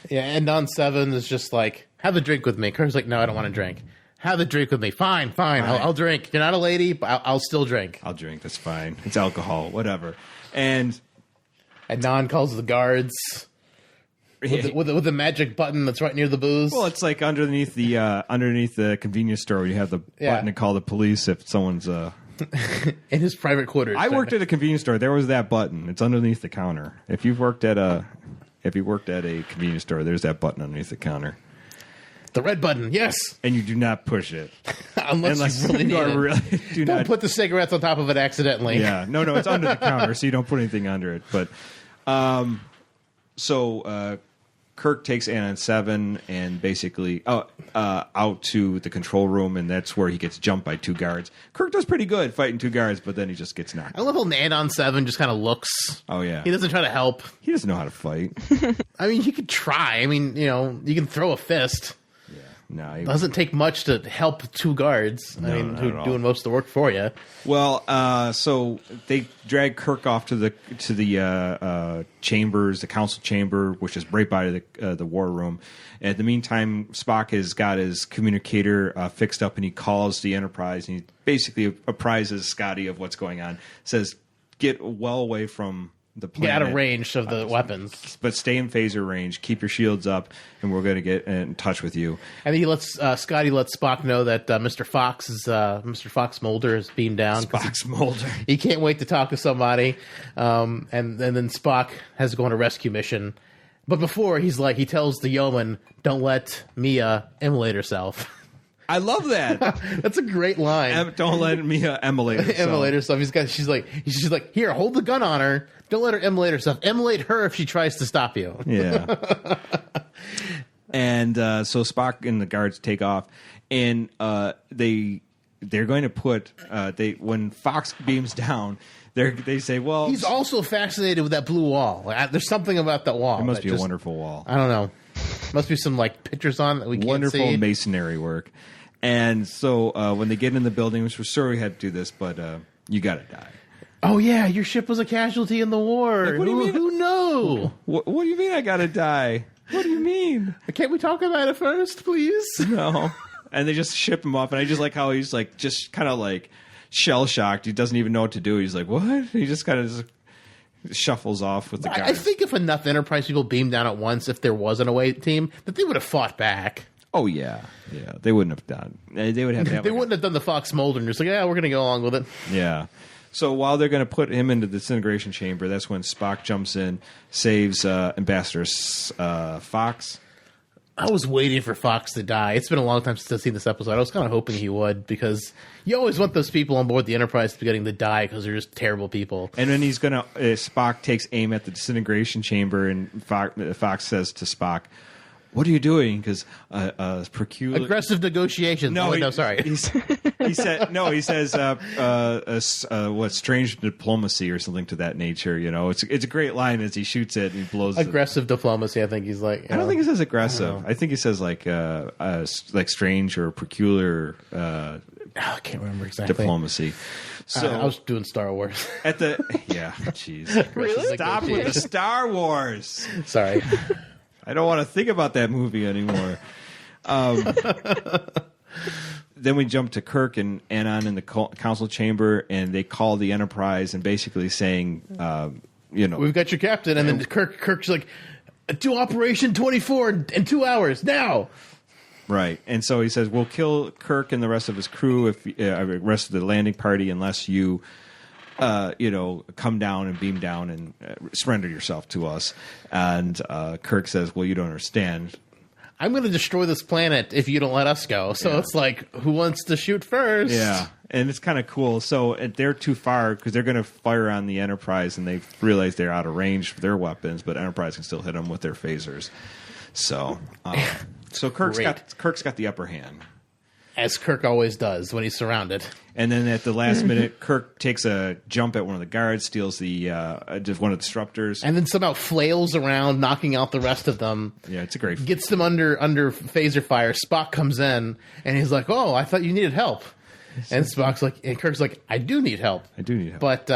yeah, Anon 7 is just like, have a drink with me. Kirk's like, no, I don't want to drink. Have a drink with me. Fine. I'll drink. You're not a lady, but I'll still drink. I'll drink. That's fine. It's alcohol, whatever. And Anon calls the guards with the magic button that's right near the booze. Well, it's like underneath the convenience store where you have the button to call the police if someone's in his private quarters. I worked at a convenience store. There was that button. It's underneath the counter. If you worked at a convenience store, there's that button underneath the counter. The red button, yes. And you do not push it. Unless you really need it. Don't put the cigarettes on top of it accidentally. Yeah. No, it's under the counter, so you don't put anything under it. But so Kirk takes Anon 7 and basically out to the control room, and that's where he gets jumped by 2 guards. Kirk does pretty good fighting 2 guards, but then he just gets knocked. I love how Anon 7 just kind of looks. Oh, yeah. He doesn't try to help. He doesn't know how to fight. I mean, he could try. I mean, you can throw a fist. No, it doesn't take much to help 2 guards. Who are doing most of the work for you. Well, so they drag Kirk off to the chambers, the council chamber, which is right by the war room. In the meantime, Spock has got his communicator fixed up, and he calls the Enterprise, and he basically apprises Scotty of what's going on. Says, "Get well away from the planet. Get out of range of the weapons. But stay in phaser range. Keep your shields up, and we're going to get in touch with you." And he lets Scotty lets Spock know that Mr. Fox Mulder is beamed down. Fox Mulder. He can't wait to talk to somebody. And then Spock has to go on a rescue mission. But before, he tells the yeoman, "Don't let Mia immolate herself." I love that. That's a great line. Don't let Mia immolate herself. Immolate herself. She's like, here, hold the gun on her. Don't let her immolate herself. Immolate her if she tries to stop you. Yeah. And so Spock and the guards take off, and they're going to put when Fox beams down, they say, well, he's also fascinated with that blue wall. There's something about that wall. It must be a wonderful wall. I don't know. Must be some pictures on that we can't see. Wonderful masonry work. And so when they get in the building, which we're sorry we had to do this, but you got to die. Oh, yeah, your ship was a casualty in the war. What do you mean? Who knew? What do you mean I got to die? What do you mean? Can't we talk about it first, please? No. And they just ship him off, and I just like how he's just kind of shell-shocked. He doesn't even know what to do. He's like, what? He just kind of shuffles off with the guy. I think if enough Enterprise people beamed down at once, if there was an away team, that they would have fought back. Oh, yeah. Yeah, they wouldn't have done. They would have. They wouldn't have done the Fox Mulder and just like, yeah, we're going to go along with it. Yeah. So while they're going to put him into the disintegration chamber, that's when Spock jumps in, saves Ambassador Fox. I was waiting for Fox to die. It's been a long time since I've seen this episode. I was kind of hoping he would, because you always want those people on board the Enterprise to be getting to die because they're just terrible people. And then he's going to Spock takes aim at the disintegration chamber, and Fox says to Spock, "What are you doing?" Because aggressive negotiations. No, sorry. He says what, strange diplomacy or something to that nature. It's a great line as he shoots it and he blows aggressive diplomacy. I think he's like. I don't think he says aggressive. I think he says like strange or peculiar. I can't remember exactly. Diplomacy. So I was doing Star Wars. Jeez. Really? Stop with the Star Wars. Sorry. I don't want to think about that movie anymore. Then we jump to Kirk and Anon in the council chamber, and they call the Enterprise and basically saying, we've got your captain. And then Kirk's like, do Operation 24 in 2 hours now. Right. And so he says, we'll kill Kirk and the rest of his crew, rest of the landing party, unless you come down and beam down and surrender yourself to us. And Kirk says, well, you don't understand. I'm going to destroy this planet if you don't let us go. So It's like, who wants to shoot first? Yeah. And it's kind of cool. So they're too far because they're going to fire on the Enterprise, and they realize they're out of range for their weapons, but Enterprise can still hit them with their phasers. So Kirk's got the upper hand. As Kirk always does when he's surrounded. And then at the last minute, Kirk takes a jump at one of the guards, steals the just one of the disruptors, And then somehow flails around, knocking out the rest of them. Yeah, it's a great. Gets them under phaser fire. Spock comes in, and he's like, "Oh, I thought you needed help." And Spock's like, and Kirk's like, "I do need help. I do need help, but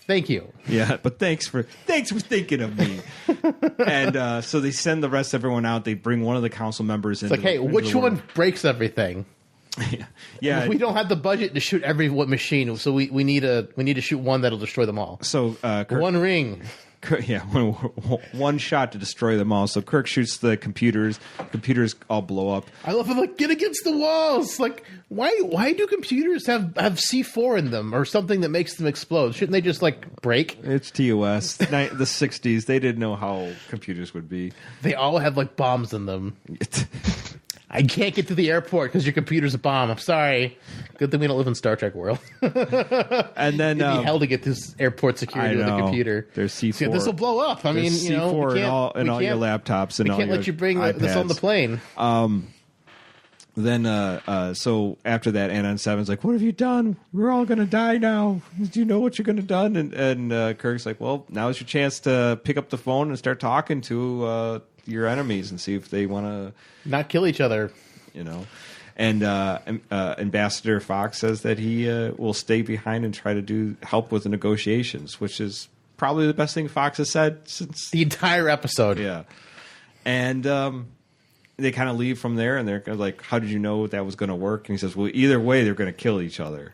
thank you." Yeah, but thanks for thinking of me. And so they send the rest of everyone out. They bring one of the council members in. It's like, hey, which one breaks everything? Yeah, We don't have the budget to shoot every machine, so we need to shoot one that'll destroy them all. So Kirk, One ring. one shot to destroy them all. So Kirk shoots the computers. Computers all blow up. I love him like, get against the walls. Like, why do computers have C4 in them or something that makes them explode? Shouldn't they just like break? It's TOS. The 60s. They didn't know how computers would be. They all have like bombs in them. I can't get to the airport because your computer's a bomb. I'm sorry. Good thing we don't live in Star Trek world. And then It'd be hell to get this airport security with a computer. There's C4. See, this will blow up. I mean, There's you know, C4 in all your laptops and we all can't your let you bring iPads. this on the plane. Then, so after that, Anon 7's like, "What have you done? We're all going to die now. Do you know what you're going to done?" And Kirk's like, "Well, now's your chance to pick up the phone and start talking to your enemies and see if they want to Not kill each other." You know, and Ambassador Fox says that he will stay behind and try to help with the negotiations, which is probably the best thing Fox has said since the entire episode. Yeah, and they kind of leave from there, and they're like, "How did you know that was going to work?" And he says, "Well, either way, they're going to kill each other.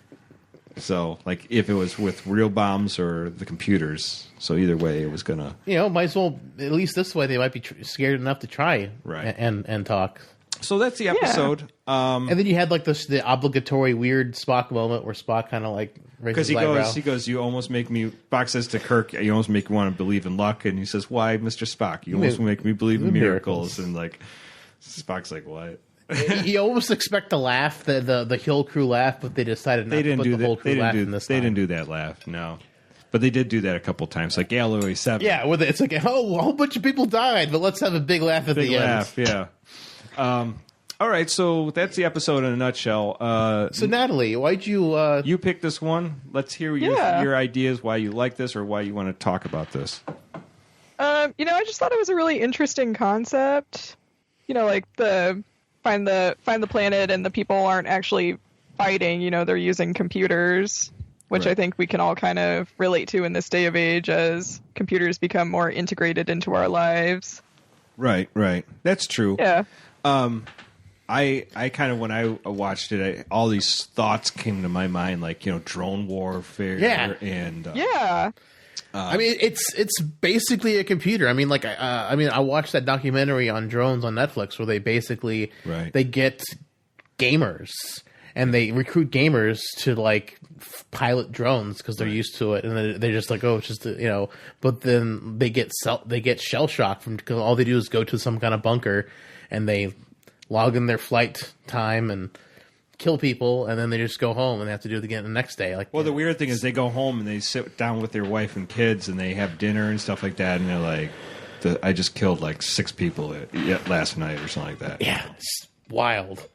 So, like, if it was with real bombs or the computers, so either way, it was going to, you know, might as well at least this way they might be scared enough to try, right, and talk." So that's the episode. Yeah. And then you had like the obligatory weird Spock moment where Spock kind of like raises his eyebrow. He goes, "You almost make me." Spock says to Kirk, "You almost make me want to believe in luck." And he says, "Why, Mr. Spock? You almost make me believe in miracles." And like, Spock's like, "What?" You almost expect the laugh, the Hill crew laugh, but they decided not to put the whole crew laugh in this time. They didn't do that laugh, no. But they did do that a couple times, like Galileo 7. Yeah, where it's like, oh, a whole bunch of people died, but let's have a big laugh at the end. Yeah. All right, so that's the episode in a nutshell. So Natalie, why'd you... You picked this one. Let's hear your ideas, why you like this, or why you want to talk about this. I just thought it was a really interesting concept. Like find the planet and the people aren't actually fighting. They're using computers, which right. I think we can all kind of relate to in this day of age as computers become more integrated into our lives. Right. That's true. Yeah. I kind of, when I watched it, all these thoughts came to my mind, like, drone warfare. Yeah. And yeah. I mean, it's basically a computer. I mean, like, I watched that documentary on drones on Netflix where they basically they get gamers and they recruit gamers to like pilot drones because they're used to it, and they're just like, oh, it's just But then they get shell shocked from because all they do is go to some kind of bunker and they log in their flight time and kill people, and then they just go home and they have to do it again the next day. Like, well, the weird thing is they go home and they sit down with their wife and kids and they have dinner and stuff like that, and they're like, I just killed like 6 people last night or something like that. Yeah, it's wild.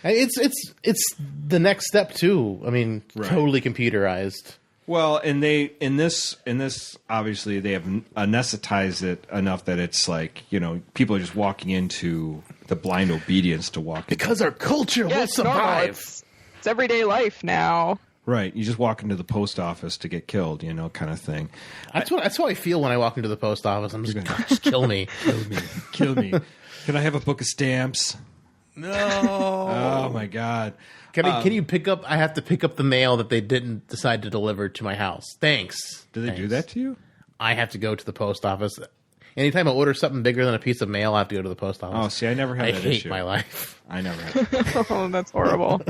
It's the next step too. I mean, totally computerized. Well, and in this obviously they have anesthetized it enough that it's like, people are just walking into the blind obedience to walk because our culture will survive. It's everyday life now. Right, you just walk into the post office to get killed, kind of thing. That's how I feel when I walk into the post office. I'm just kill me, kill me. Can I have a book of stamps? No. Oh my God. Can you pick up? I have to pick up the mail that they didn't decide to deliver to my house. Thanks. Do they do that to you? I have to go to the post office. Anytime I order something bigger than a piece of mail, I have to go to the post office. Oh, see, I never had that issue. I hate my life. I never had. Oh, that's horrible.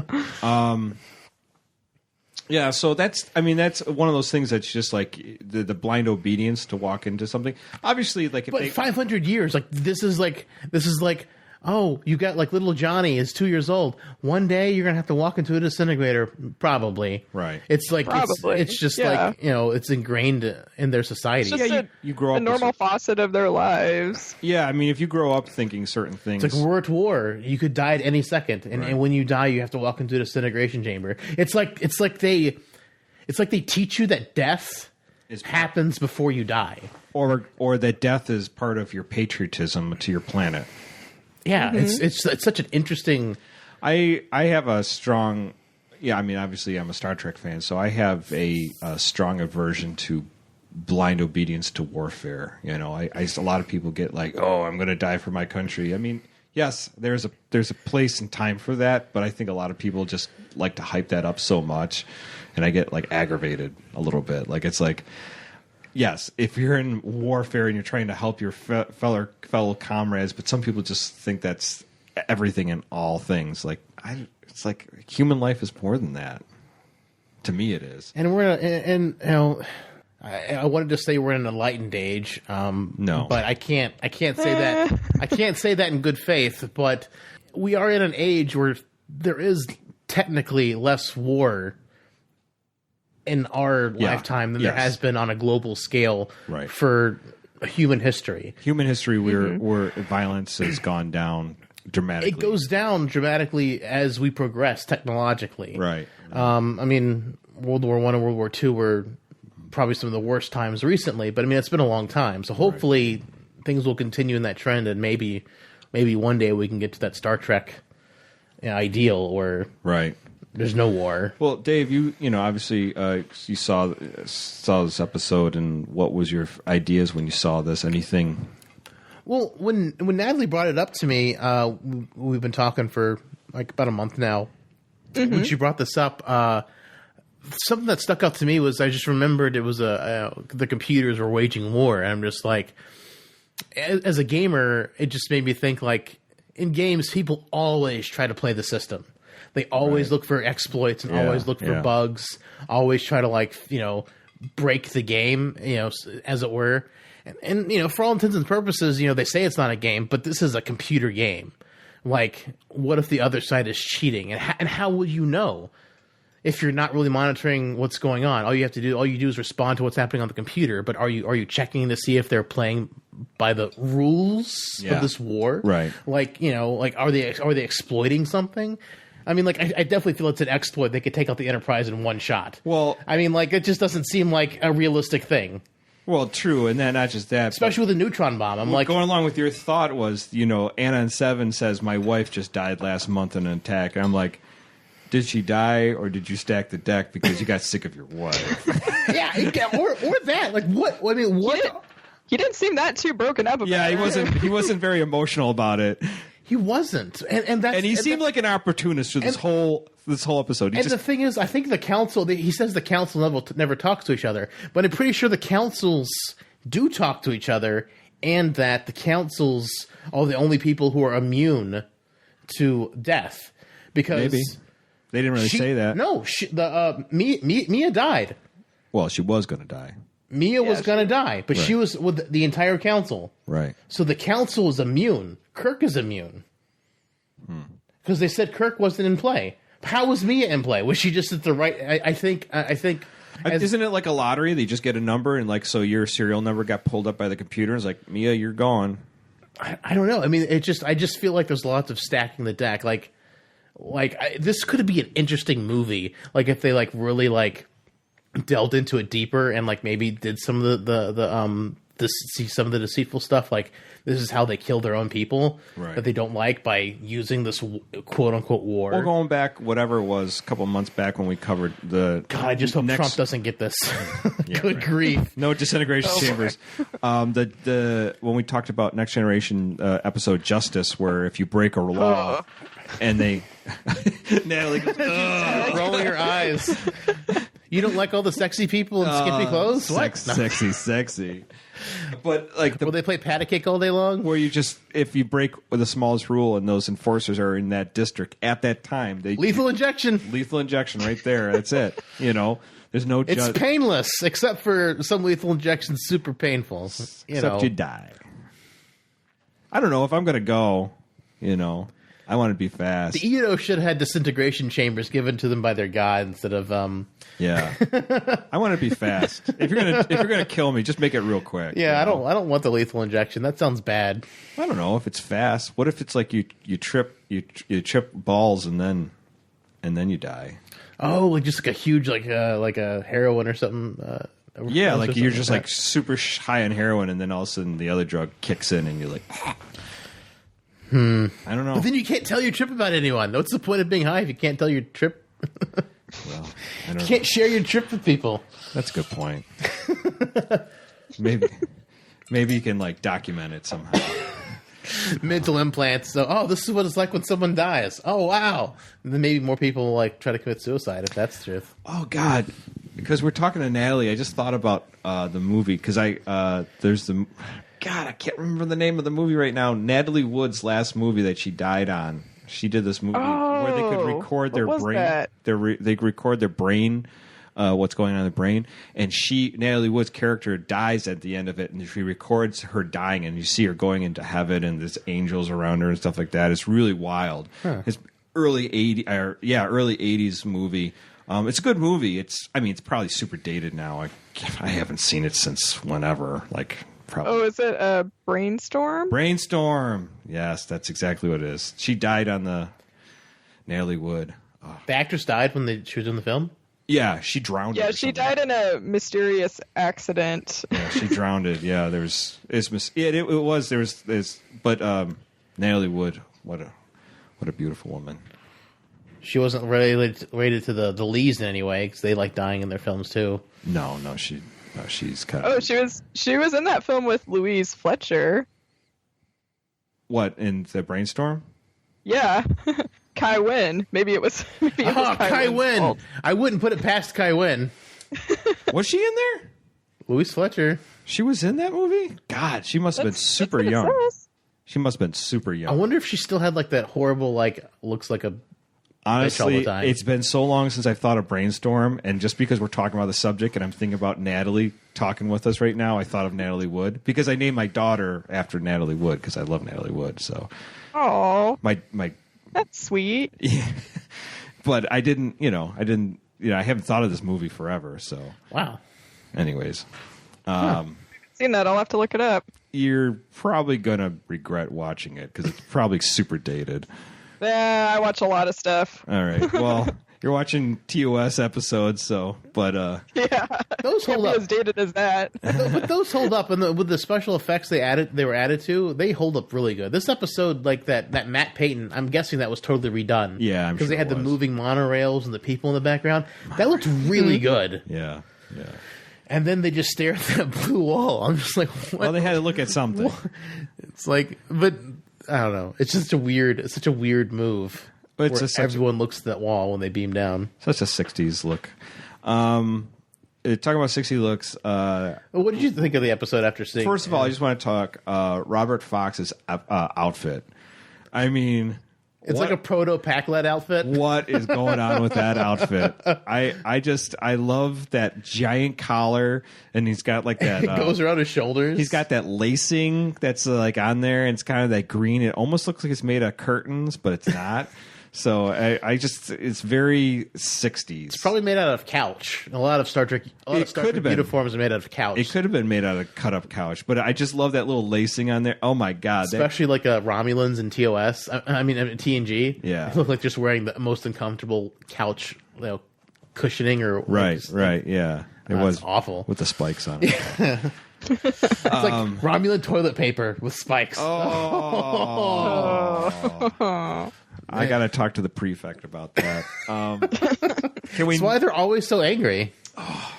Yeah, so that's one of those things that's just like the blind obedience to walk into something. Obviously, like, but 500 years, like this is like oh, you got like little Johnny is 2 years old. One day you're gonna have to walk into a disintegrator, probably. Right. It's like Probably. it's just Yeah. like it's ingrained in their society. It's just you grow a up with normal facet of their lives. Yeah, I mean, if you grow up thinking certain things, It's like we're at war. You could die at any second, and when you die, you have to walk into a disintegration chamber. It's like they teach you that death happens before you die. or that death is part of your patriotism to your planet. Yeah, it's such an interesting. I have a strong, I mean, obviously I'm a Star Trek fan, so I have a strong aversion to blind obedience to warfare. You know, a lot of people get like, oh, I'm going to die for my country. I mean, yes, there's a place and time for that, but I think a lot of people just like to hype that up so much, and I get like aggravated a little bit. Like it's like, yes, if you're in warfare and you're trying to help your fellow comrades, but some people just think that's everything and all things. Like it's like human life is more than that. To me, it is. And I wanted to say we're in an enlightened age. No, but I can't say that. I can't say that in good faith. But we are in an age where there is technically less war in our lifetime than there has been on a global scale for human history. Human history, where violence has gone down dramatically. It goes down dramatically as we progress technologically. Right. I mean, World War I and World War II were probably some of the worst times recently, but I mean, it's been a long time. So hopefully things will continue in that trend, and maybe one day we can get to that Star Trek ideal where there's no war. Well, Dave, you obviously you saw this episode, and what was your ideas when you saw this? Anything? Well, when Natalie brought it up to me, we've been talking for like about a month now. When she brought this up, something that stuck out to me was I just remembered it was the computers were waging war, and I'm just like, as a gamer, it just made me think like in games, people always try to play the system. They always look for exploits and always look for bugs. Always try to break the game, as it were. And for all intents and purposes, they say it's not a game, but this is a computer game. Like, what if the other side is cheating? And how would you know if you're not really monitoring what's going on? All you do is respond to what's happening on the computer. But are you checking to see if they're playing by the rules of this war? Right. Are they exploiting something? I mean, I definitely feel it's an exploit. They could take out the Enterprise in one shot. Well, I mean, it just doesn't seem like a realistic thing. Well, true, and then not just that, especially with a neutron bomb. I'm like, going along with your thought was, Anna and Seven says my wife just died last month in an attack. And I'm like, did she die or did you stack the deck because you got sick of your wife? or that. Like what? I mean, what? He didn't seem that too broken up about it. Yeah, he wasn't very emotional about it. He wasn't, and he seemed like an opportunist through this whole episode. The thing is, I think the council. He says the council never talks to each other, but I'm pretty sure the councils do talk to each other, and that the councils are the only people who are immune to death. Because maybe they didn't really say that. No, Mia died. Well, she was going to die. Mia was going to die, but she was with the entire council. Right. So the council is immune. Kirk is immune. Because they said Kirk wasn't in play. How was Mia in play? Was she just at the right... I think... Isn't it like a lottery? They just get a number, and so your serial number got pulled up by the computer. It's like, Mia, you're gone. I don't know. I mean, I just feel like there's lots of stacking the deck. This could be an interesting movie. If they really delved into it deeper and maybe did some of some of the deceitful stuff. This is how they kill their own people that they don't like by using this quote unquote war. Well, going back, whatever it was, a couple of months back when we covered the. God, I just hope Trump doesn't get this. Good grief! No disintegration chambers. When we talked about Next Generation episode Justice, where if you break a law, and they Natalie goes, rolling her eyes. You don't like all the sexy people in skimpy clothes? What? Sexy. But will they play patty cake all day long? Where you just, if you break the smallest rule and those enforcers are in that district at that time, lethal injection right there. That's it. There's no. It's painless, except for some lethal injections, super painful. Except you die. I don't know if I'm gonna go. You know, I want to be fast. The Edo should have had disintegration chambers given to them by their god instead of Yeah, I want to be fast. If you're gonna kill me, just make it real quick. Yeah, you know? I don't want the lethal injection. That sounds bad. I don't know if it's fast. What if it's like you trip balls and then you die? Oh, like just like a huge like a heroin or something. Yeah, like you're just like like super high on heroin, and then all of a sudden the other drug kicks in, and you're like, I don't know. But then you can't tell your trip about anyone. What's the point of being high if you can't tell your trip? Well, I don't You know. can't share your trip with people. That's a good point. Maybe you can like document it somehow. Mental implants. So, this is what it's like when someone dies. Oh, wow. And then maybe more people will like try to commit suicide if that's the truth. Oh God! Because we're talking to Natalie, I just thought about the movie because there's the God, I can't remember the name of the movie right now. Natalie Wood's last movie that she died on. She did this movie where they could record their what was brain. that? They record their brain, what's going on in the brain, and Natalie Wood's character dies at the end of it, and she records her dying, and you see her going into heaven, and there's angels around her and stuff like that. It's really wild. It's early 80s movie. It's a good movie. It's probably super dated now. I haven't seen it since whenever, like probably. Oh, is it a Brainstorm? Brainstorm. Yes, that's exactly what it is. She died on the Natalie Wood. The actress died when she was in the film? Yeah, she drowned. Yeah, or she something. died in a mysterious accident. Yeah, she drowned. Yeah, but Natalie Wood, what a beautiful woman. She wasn't related to the Lees in any way because they like dying in their films too. No, she's kind of. Oh, she was in that film with Louise Fletcher. What, in the Brainstorm? Yeah. Kai Wynn. Maybe it was Kai Wynn's Wynn. fault. I wouldn't put it past Kai Wynn. Was she in there? Louise Fletcher. She was in that movie? God, she must have been super young. Yes. She must have been super I young. wonder if she still had like that horrible looks like a all Honestly, the time. it's been so long since I've thought of Brainstorm, and just because we're talking about the subject and I'm thinking about Natalie talking with us right now, I thought of Natalie Wood because I named my daughter after Natalie Wood because I love Natalie Wood. So, Oh, my that's sweet. yeah. But I didn't, I haven't thought of this movie forever. So, wow. anyways, Seen that? I'll have to look it up. you're probably gonna regret watching it because it's probably super dated. Yeah, I watch a lot of stuff. All right, well. You're watching TOS episodes, but Yeah, Those can't hold be up. as dated as that. But those hold up, and with the special effects they were added to, they hold up really good. This episode, like that Matt Payton, I'm guessing that was totally redone. Yeah, I'm because sure they had it the was. moving monorails and the people in the background. That looked really good. yeah. And then they just stare at that blue wall. I'm just like, what? Well, they had to look at something. It's like, but I don't know. It's just such a weird move. But it's where such a- everyone looks at that wall when they beam down. Such a 60s look. Talking about 60 looks. Well, what did you think of the episode after seeing? First of all, I just want to talk Robert Fox's outfit. I mean, it's like a proto Pac-Led outfit. what is going on with that outfit? I love that giant collar, and he's got like that. It goes around his shoulders. He's got that lacing that's like on there, and it's kind of that green. It almost looks like it's made of curtains, but it's not. So it's very 60s. It's probably made out of couch. A lot of Star Trek uniforms are made out of couch. It could have been made out of cut up couch, but I just love that little lacing on there. Oh my god! Especially like Romulans and TOS. I mean TNG. Yeah. They look like just wearing the most uncomfortable couch, cushioning or Right, yeah. It was awful. with the spikes on it. It's like Romulan toilet paper with spikes. Oh. I got to talk to the prefect about that. Can we? That's why they're always so angry.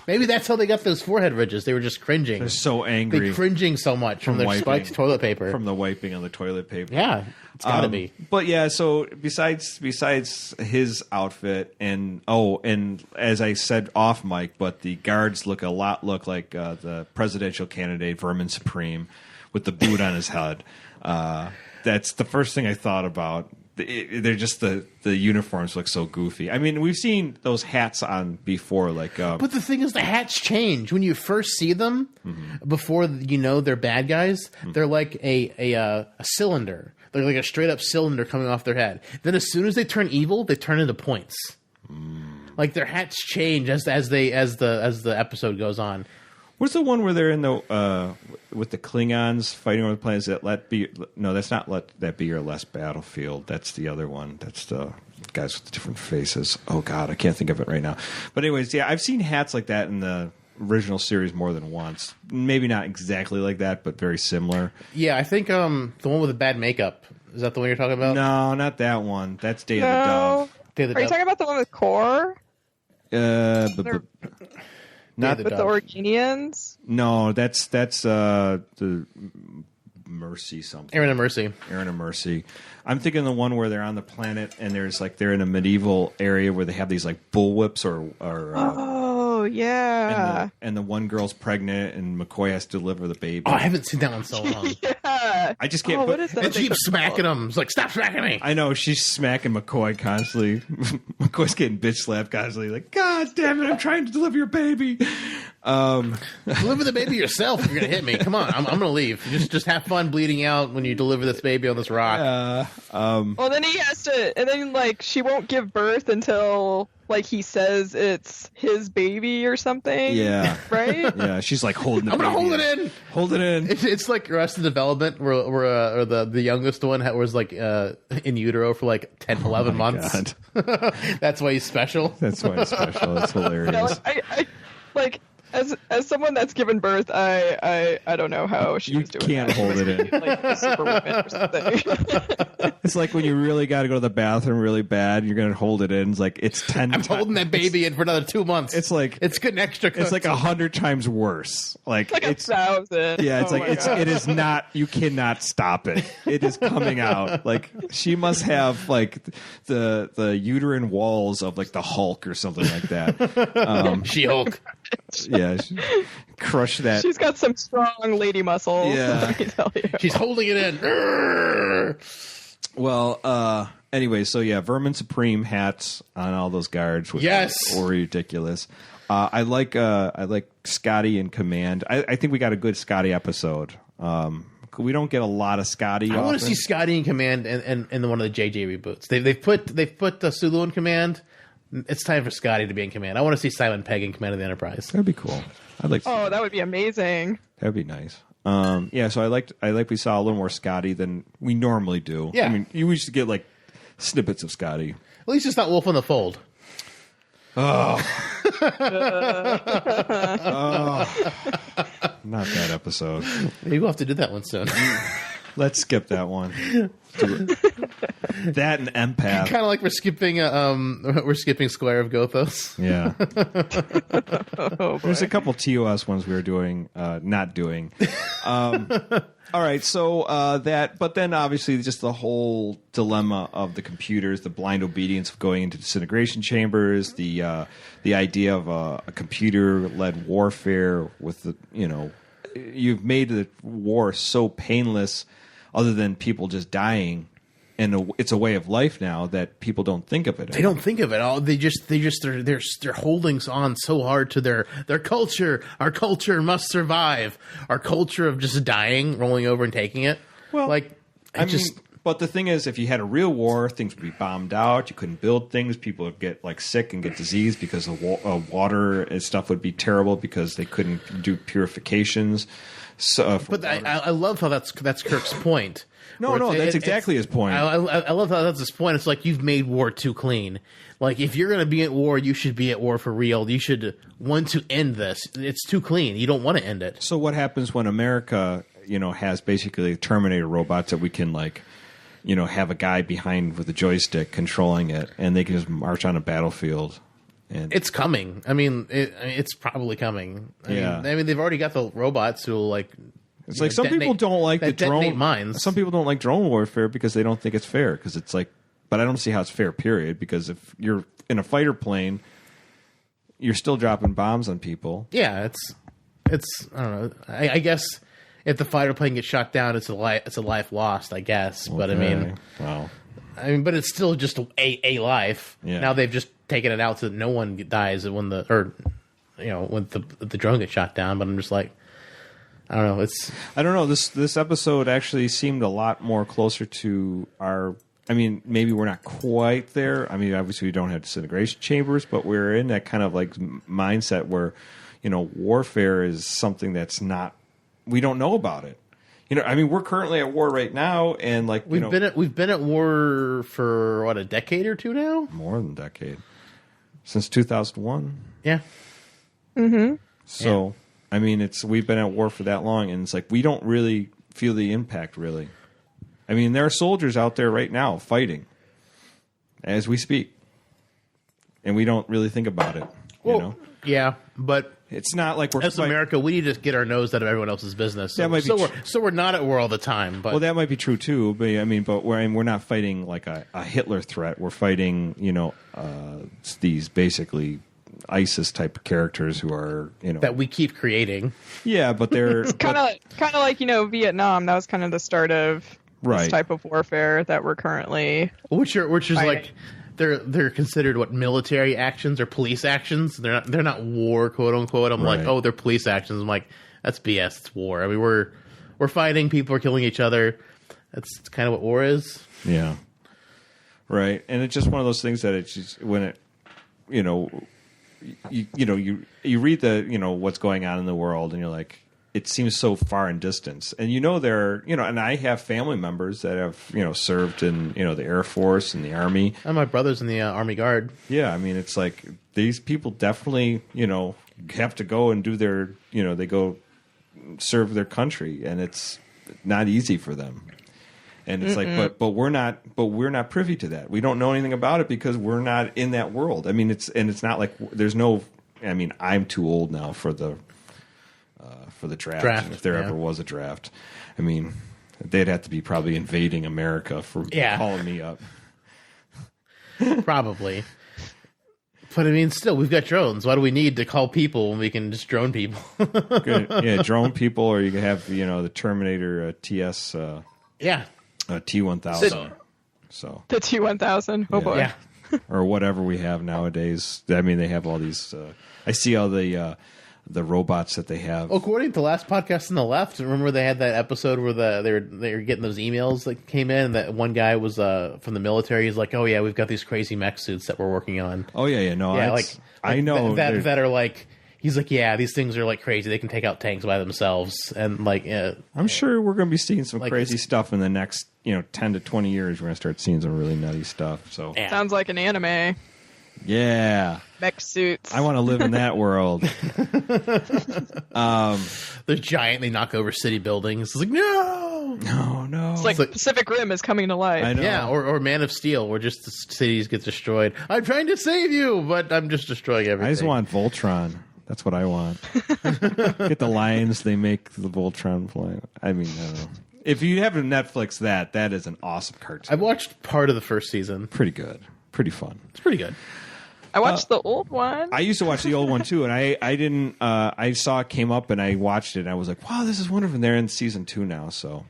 Maybe that's how they got those forehead ridges. They were just cringing. They're so angry. They're cringing so much from their wiping. spiked toilet paper. From the wiping on the toilet paper. Yeah, it's got to be. But yeah, so besides his outfit and as I said off mic, but the guards look like the presidential candidate Vermin Supreme with the boot on his head. That's the first thing I thought about. They're just the uniforms look so goofy. I mean, we've seen those hats on before, like. But the thing is, the hats change when you first see them. Before you know they're bad guys, they're like a cylinder. They're like a straight up cylinder coming off their head. Then as soon as they turn evil, they turn into points. Like their hats change as the episode goes on. What's the one where they're in the with the Klingons fighting over the planets? That's not Let That Be Your Last Battlefield. That's the other one. That's the guys with the different faces. Oh God, I can't think of it right now. But anyways, yeah, I've seen hats like that in the original series more than once. Maybe not exactly like that, but very similar. Yeah, I think the one with the bad makeup. Is that the one you're talking about? No, not that one. That's Day of the Dove. Day of the Are you Dove. talking about the one with Core? Not With the Organians? No, that's the Mercy something. Aaron and Mercy. Aaron and Mercy. I'm thinking the one where they're on the planet and there's like they're in a medieval area where they have these like bullwhips or Oh yeah. and the one girl's pregnant and McCoy has to deliver the baby. Oh, I haven't seen that one so long. Yeah. I just can't. Oh, what is that? And she keeps smacking him. It's like, stop smacking me. I know she's smacking McCoy constantly. McCoy's getting bitch slapped constantly. Like, God damn it! I'm trying to deliver your baby. Deliver the baby yourself if you're going to hit me. Come on, I'm going to leave. Just have fun bleeding out when you deliver this baby on this rock. Well, then he has to, and then like she won't give birth until like he says it's his baby or something. Yeah. Right? Yeah, she's like holding the I'm baby. going to hold it in. Hold it in. It's like Arrested Development where the youngest one was like in utero for like 10, 11 months. That's why he's special. That's why it's special. It's hilarious. Yeah, like, I like as someone that's given birth, I don't know how she was doing. Can't that. hold it in. Like a superwoman or something. It's like when you really got to go to the bathroom really bad, you're going to hold it in. It's like it's 10 I'm holding that baby in for another 2 months. It's like it's getting extra cooked. It's like 100 times worse. Like It's like 1,000. Yeah, it's Oh like my God. it is not. You cannot stop it. It is coming out. Like she must have like the uterine walls of like the Hulk or something like that. She-Hulk. Yeah, crush that. She's got some strong lady muscles. Yeah. Let me tell you. She's holding it in. Well, anyway, so yeah, Vermin Supreme hats on all those guards. Which Yes. Are ridiculous. I like Scotty in command. I think we got a good Scotty episode. We don't get a lot of Scotty. I want to see Scotty in command and one of the JJ reboots. They've put Sulu in command. It's time for Scotty to be in command. I want to see Simon Pegg in command of the Enterprise. That'd be cool. I'd like. Oh, that would be amazing. That'd be nice. Yeah, so I like we saw a little more Scotty than we normally do. Yeah. I mean, you used to get like snippets of Scotty. At least it's not Wolf on the Fold. Not that episode. Maybe we'll have to do that one soon. Let's skip that one. That and Empath. Kind of like we're skipping Square of Gothos. Yeah. Oh, There's a couple TOS ones we were doing, not doing. All right, so but then obviously just the whole dilemma of the computers, the blind obedience of going into disintegration chambers, the idea of a computer-led warfare with you've made the war so painless, other than people just dying. And it's a way of life now that people don't think of it. They don't think of it all. They're holding on so hard to their culture. Our culture must survive. Our culture of just dying, rolling over, and taking it. Well, but the thing is, if you had a real war, things would be bombed out. You couldn't build things. People would get like sick and get disease because the water and stuff would be terrible because they couldn't do purifications. So, but I love how that's Kirk's point. No, that's exactly his point. I love how that's his point. It's like you've made war too clean. Like if you're going to be at war, you should be at war for real. You should want to end this. It's too clean. You don't want to end it. So what happens when America, has basically Terminator robots that we can have a guy behind with a joystick controlling it, and they can just march on a battlefield? And it's coming. I mean, it's probably coming. I mean, they've already got the robots who will like. It's like some people don't like the drone. Mines. Some people don't like drone warfare because they don't think it's fair. Because it's like, but I don't see how it's fair. Period. Because if you're in a fighter plane, you're still dropping bombs on people. Yeah, it's. I don't know. I guess if the fighter plane gets shot down, it's a life lost. I guess, but I mean, wow. But it's still just a life. Yeah. Now they've just taken it out so that no one dies when the drone gets shot down. But I'm just like. I don't know. I don't know. This episode actually seemed a lot more closer to our. I mean, maybe we're not quite there. I mean, obviously we don't have disintegration chambers, but we're in that kind of like mindset where, warfare is something that's not. We don't know about it. I mean, we're currently at war right now, and like we've been at war for what, a decade or two now? More than a decade, since 2001. Yeah. Mm-hmm. So, yeah. I mean, we've been at war for that long, and it's like we don't really feel the impact, really. I mean, there are soldiers out there right now fighting as we speak, and we don't really think about it. Well, yeah, but it's not like we're as America, we need to get our nose out of everyone else's business. So we're not at war all the time. But that might be true too. But I mean, we're not fighting like a Hitler threat. We're fighting, these basically ISIS type of characters who are, that we keep creating. Yeah, but they're it's kind of like Vietnam. That was kind of the start of this type of warfare that we're currently which is fighting. Like they're considered what, military actions or police actions. They're not war, quote unquote. I'm like, oh, they're police actions. I'm like, that's BS. It's war. I mean, we're fighting. People are killing each other. That's kind of what war is. Yeah. Right. And it's just one of those things that it's just when it, you read the, what's going on in the world, and you're like, it seems so far in distance. And and I have family members that have, served in, the Air Force and the Army. And my brother's in the Army Guard. Yeah, I mean, it's like these people definitely, have to go and do their, they go serve their country, and it's not easy for them. And it's like, but we're not privy to that. We don't know anything about it because we're not in that world. I mean, it's not like there's no. I mean, I'm too old now for the draft. If there ever was a draft, I mean, they'd have to be probably invading America for calling me up. Probably. But I mean, still, we've got drones. Why do we need to call people when we can just drone people? Yeah, drone people, or you can have the Terminator TS. T-1000. So the T-1000. Oh boy. Yeah. Or whatever we have nowadays. I mean, they have all these. I see all the robots that they have. According to the last podcast on the left, remember they had that episode where they were getting those emails that came in. That one guy was from the military. He's like, "Oh yeah, we've got these crazy mech suits that we're working on." Oh yeah, no, yeah, like I know that are like. He's like, yeah, these things are like crazy. They can take out tanks by themselves, and like, I'm sure we're going to be seeing some crazy stuff in the next, 10 to 20 years. We're going to start seeing some really nutty stuff. So sounds like an anime. Yeah, mech suits. I want to live in that world. They're giant. They knock over city buildings. It's like no. It's like Pacific Rim is coming to life. I know. Yeah, or Man of Steel, where just the cities get destroyed. I'm trying to save you, but I'm just destroying everything. I just want Voltron. That's what I want. Get the lions. They make the Voltron fly. I mean, I don't know. If you have a Netflix, that is an awesome cartoon. I watched part of the first season. Pretty good. Pretty fun. It's pretty good. I watched the old one. I used to watch the old one too, and I didn't. I saw it came up, and I watched it, and I was like, "Wow, this is wonderful." And they're in season 2 now, so.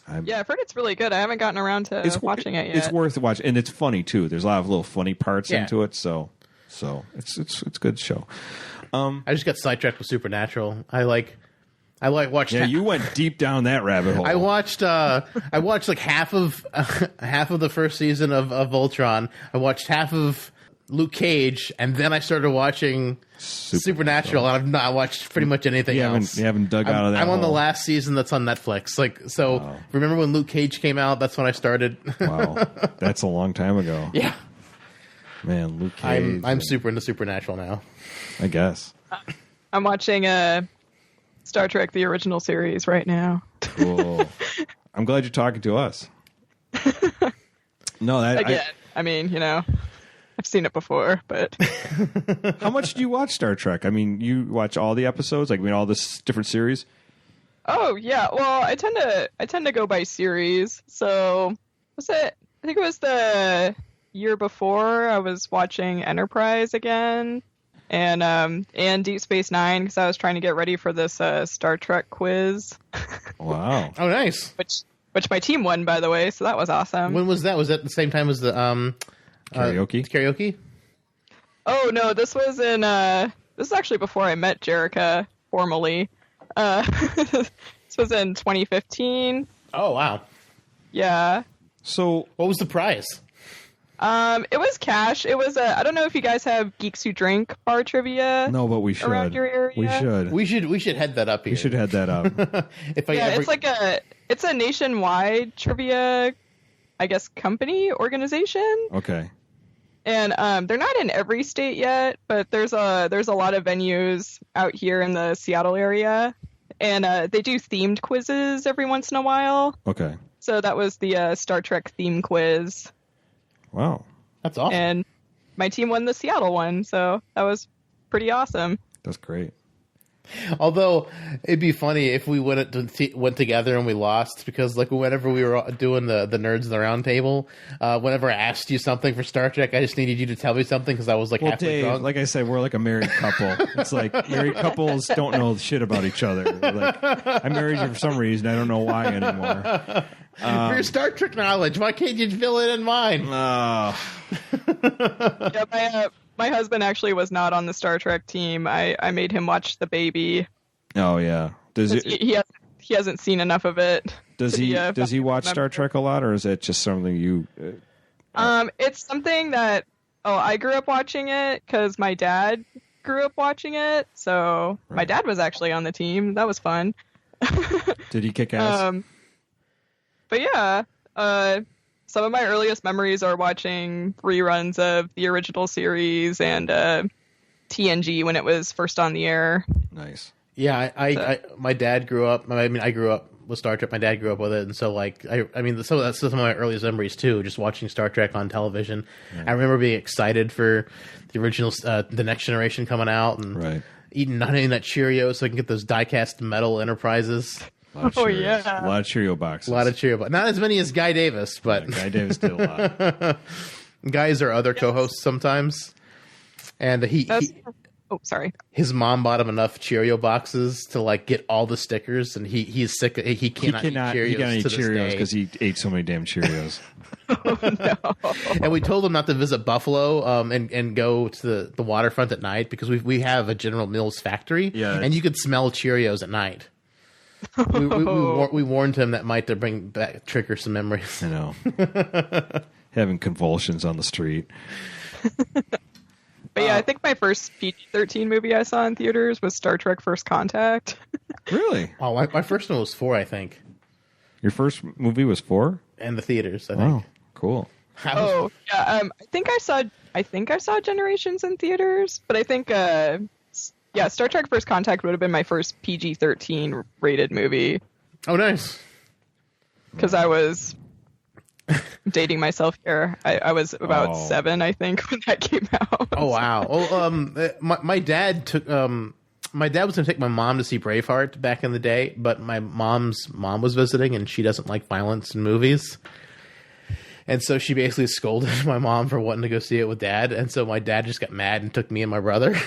I've heard it's really good. I haven't gotten around to watching it yet. It's worth watching, and it's funny too. There's a lot of little funny parts into it, so it's a good show. I just got sidetracked with Supernatural. I watched. Yeah, you went deep down that rabbit hole. I watched like half of the first season of Voltron. I watched half of Luke Cage, and then I started watching Supernatural. And I've not watched pretty much anything else. You haven't dug out of that. I'm on the hole. last season that's on Netflix. Wow. Remember when Luke Cage came out? That's when I started. Wow, that's a long time ago. Yeah. Man, Luke Cage. I'm super into Supernatural now. I guess. I'm watching Star Trek: The Original Series right now. Cool. I'm glad you're talking to us. No, that again. I mean, I've seen it before, but how much do you watch Star Trek? I mean, you watch all the episodes, like all this different series. Oh yeah, well, I tend to go by series. So was it? I think it was the year before I was watching Enterprise again, and Deep Space Nine because I was trying to get ready for this Star Trek quiz. Wow! Oh, nice. Which my team won, by the way, so that was awesome. When was that? Was that the same time as the karaoke? Karaoke? Oh no, this was in this is actually before I met Jerica formally. This was in 2015. Oh wow! Yeah. So What was the prize? It was cash. It was I don't know if you guys have Geeks Who Drink bar trivia. no, but we should. Around your area? We should. We should head that up here. We should head that up. If I Yeah, ever... it's a nationwide trivia, I guess, company organization. Okay. And they're not in every state yet, but there's a lot of venues out here in the Seattle area, and they do themed quizzes every once in a while. Okay. So that was the Star Trek theme quiz, Wow. That's awesome. and my team won the Seattle one, so that was pretty awesome. That's great. Although it'd be funny if we went together and we lost, because like whenever we were doing the nerds in the round table, whenever I asked you something for Star Trek, I just needed you to tell me something because I was like Well, halfway Dave, drunk. like I said, we're like a married couple. It's like married couples don't know shit about each other. Like, I married you for some reason. I don't know why anymore. For your Star Trek knowledge, why can't you fill it in mine? Yeah, my husband actually was not on the Star Trek team. I made him watch The Baby. Oh yeah. Does 'Cause it? he hasn't seen enough of it. Does to he? be a Does he watch Star Trek a lot, or is it just something you? It's something that I grew up watching it because my dad grew up watching it. So my dad was actually on the team. That was fun. Did he kick ass? But yeah, some of my earliest memories are watching reruns of the original series and TNG when it was first on the air. Nice. Yeah, I my dad grew up. I mean, I grew up with Star Trek. My dad grew up with it, and so like I mean, so that's some of my earliest memories too. Just watching Star Trek on television. Right. I remember being excited for the original, the Next Generation coming out, and eating that Cheerios so I can get those die-cast metal Enterprises. Oh yeah, a lot of Cheerio boxes. A lot of Cheerio boxes. Not as many as Guy Davis, but Guy Davis did a lot. Guys are other co-hosts sometimes, and sorry. His mom bought him enough Cheerio boxes to like get all the stickers, and he's sick. He cannot eat Cheerios. He cannot eat to this Cheerios day. because he ate so many damn Cheerios. No. And we told him not to visit Buffalo and go to the waterfront at night because we have a General Mills factory, and you could smell Cheerios at night. We warned him that might trigger some memories. I know. Having convulsions on the street. But yeah, I think my first PG-13 movie I saw in theaters was Star Trek First Contact. Really? Oh, my first one was 4, I think. Your first movie was 4? And the theaters, I think. Oh, cool. Yeah. I think I saw Generations in theaters, but I think Star Trek First Contact would have been my first PG-13 rated movie. Oh, nice. Because I was dating myself here. I was about 7, I think, when that came out. Oh wow! Well, my dad took my dad was going to take my mom to see Braveheart back in the day, but my mom's mom was visiting, and she doesn't like violence in movies. And so she basically scolded my mom for wanting to go see it with dad. And so my dad just got mad and took me and my brother.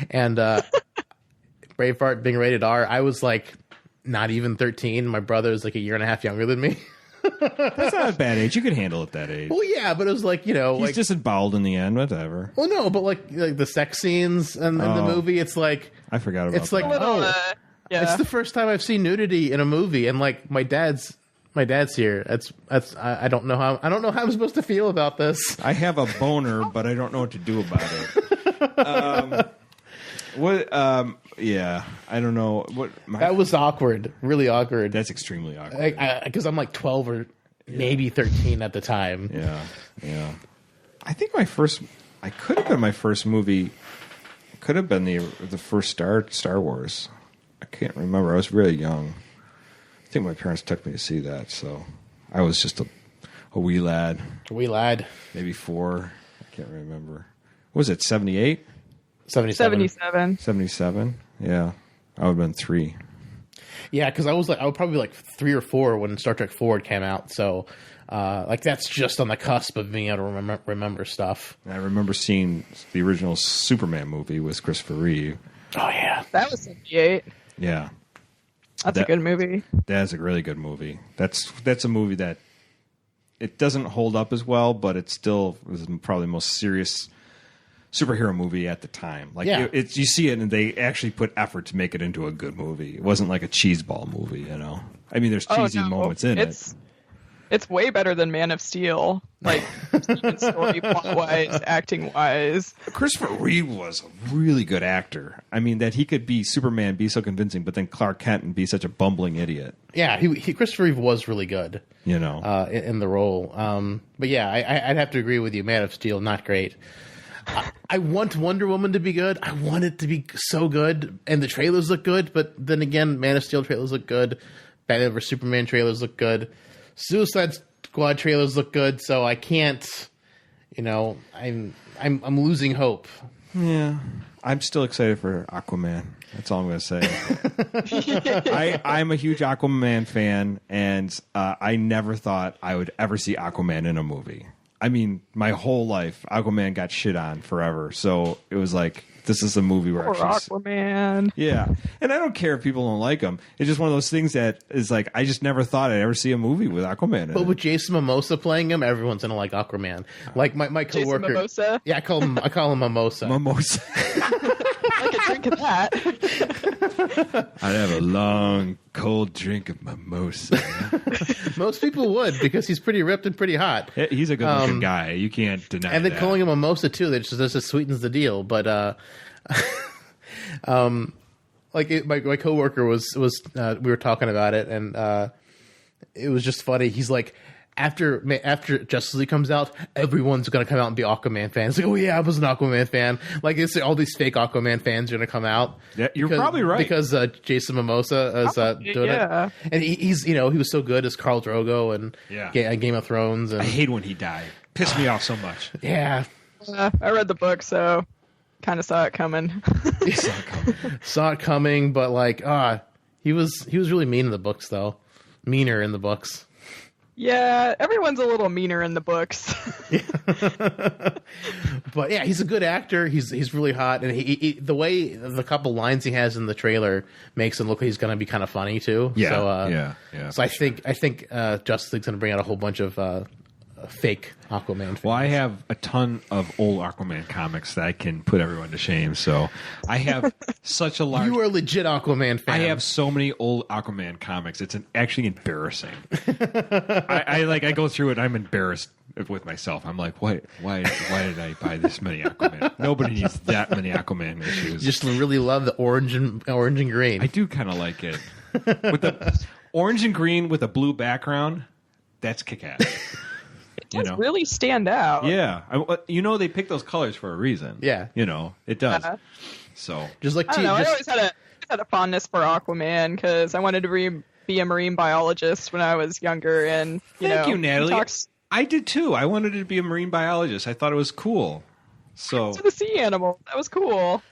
And Braveheart being rated R, I was like not even 13. My brother is like a year and a half younger than me. That's not a bad age. You could handle it that age. Well, yeah, but it was like, He's like disemboweled in the end. Whatever. Well, no, but like the sex scenes in the movie, it's like I forgot about. It's like that. It's the first time I've seen nudity in a movie, and like my dad's here. That's I don't know how I'm supposed to feel about this. I have a boner, but I don't know what to do about it. Yeah, I don't know what. That was awkward, really awkward. That's extremely awkward. Because I'm like 12 or maybe 13 at the time. Yeah. I think I could have been my first movie. Could have been the first Star Wars. I can't remember. I was really young. I think my parents took me to see that, so I was just a wee lad. Maybe 4. I can't remember. What was it, 78? 77? Yeah. I would have been 3. Yeah, because I was probably like 3 or 4 when Star Trek Forward came out, so that's just on the cusp of being able to remember stuff. And I remember seeing the original Superman movie with Christopher Reeve. Oh, yeah. That was 78. Yeah. That's a good movie. That's a really good movie. That's a movie that it doesn't hold up as well, but it still is probably the most serious superhero movie at the time. Like Yeah. it's you see it, and they actually put effort to make it into a good movie. It wasn't like a cheeseball movie, you know. I mean, there's cheesy moments in it. It's way better than Man of Steel, like even story plot wise, acting wise. Christopher Reeve was a really good actor. I mean, that he could be Superman, be so convincing, but then Clark Kent and be such a bumbling idiot. Yeah, Christopher Reeve was really good, You know, in the role. But yeah, I'd have to agree with you. Man of Steel, not great. I want Wonder Woman to be good. I want it to be so good, and the trailers look good. But then again, Man of Steel trailers look good. Batman vs Superman trailers look good. Suicide Squad trailers look good. So I can't. You know, I'm losing hope. yeah, I'm still excited for Aquaman. That's all I'm going to say. I'm a huge Aquaman fan, and I never thought I would ever see Aquaman in a movie. I mean, my whole life, Aquaman got shit on forever. So it was like, this is a movie where Poor Aquaman. Yeah. And I don't care if people don't like him. It's just one of those things that is like, I just never thought I'd ever see a movie with Aquaman in But it. with Jason Momoa playing him, everyone's gonna like Aquaman. Like my coworker. Jason Momoa? Yeah, I call him Mimosa. Mimosa. I could drink of that. I'd have a long, cold drink of mimosa. Most people would, because he's pretty ripped and pretty hot. He's a good-looking guy. You can't deny And then that. calling him Mimosa too, that just sweetens the deal. But my coworker was we were talking about it, and it was just funny. He's like, after Justice League comes out, everyone's gonna come out and be Aquaman fans. Like, oh yeah, I was an Aquaman fan. Like, it's all these fake Aquaman fans are gonna come out. Yeah, you're probably right. Because Jason Momoa is doing it, and he was so good as Khal Drogo and Game of Thrones. And I hate when he died. Pissed me off so much. Yeah, I read the book, so kind of saw it coming. Saw it coming, but like, he was really mean in the books, though. Meaner in the books. Yeah, everyone's a little meaner in the books. But yeah, he's a good actor. He's really hot, and he the way the couple lines he has in the trailer makes him look like he's going to be kind of funny too. Yeah, so, So I think Justice League's going to bring out a whole bunch of fake Aquaman fans. Well, I have a ton of old Aquaman comics that I can put everyone to shame. So I have such a large. You are a legit Aquaman fan. I have so many old Aquaman comics. It's actually embarrassing. I go through it. I'm embarrassed with myself. I'm like, why did I buy this many Aquaman? Nobody needs that many Aquaman issues. You just really love the orange and green. I do kind of like it with the orange and green with a blue background. That's kick-ass. It does really stand out. Yeah. They pick those colors for a reason. Yeah. It does. So just like I don't know. I always had a fondness for Aquaman because I wanted to be a marine biologist when I was younger, and Thank you, Natalie. I did too. I wanted to be a marine biologist. I thought it was cool. So the sea animal. That was cool.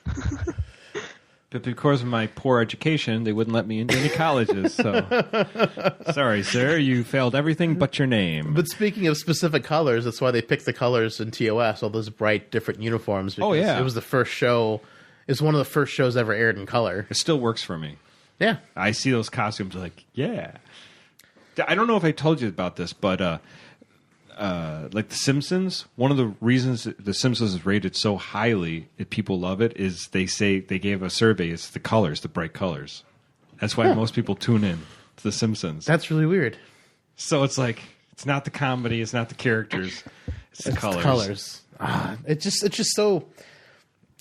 But because of my poor education, they wouldn't let me into any colleges. So, sorry, sir, you failed everything but your name. But speaking of specific colors, that's why they picked the colors in TOS, all those bright, different uniforms. Because it was the first show. It's one of the first shows ever aired in color. It still works for me. Yeah. I see those costumes like, yeah. I don't know if I told you about this, but like The Simpsons, one of the reasons The Simpsons is rated so highly that people love it is they say they gave a survey. It's the colors, the bright colors. That's why most people tune in to The Simpsons. That's really weird. So it's like, it's not the comedy, it's not the characters, it's the colors. The colors. It's just so.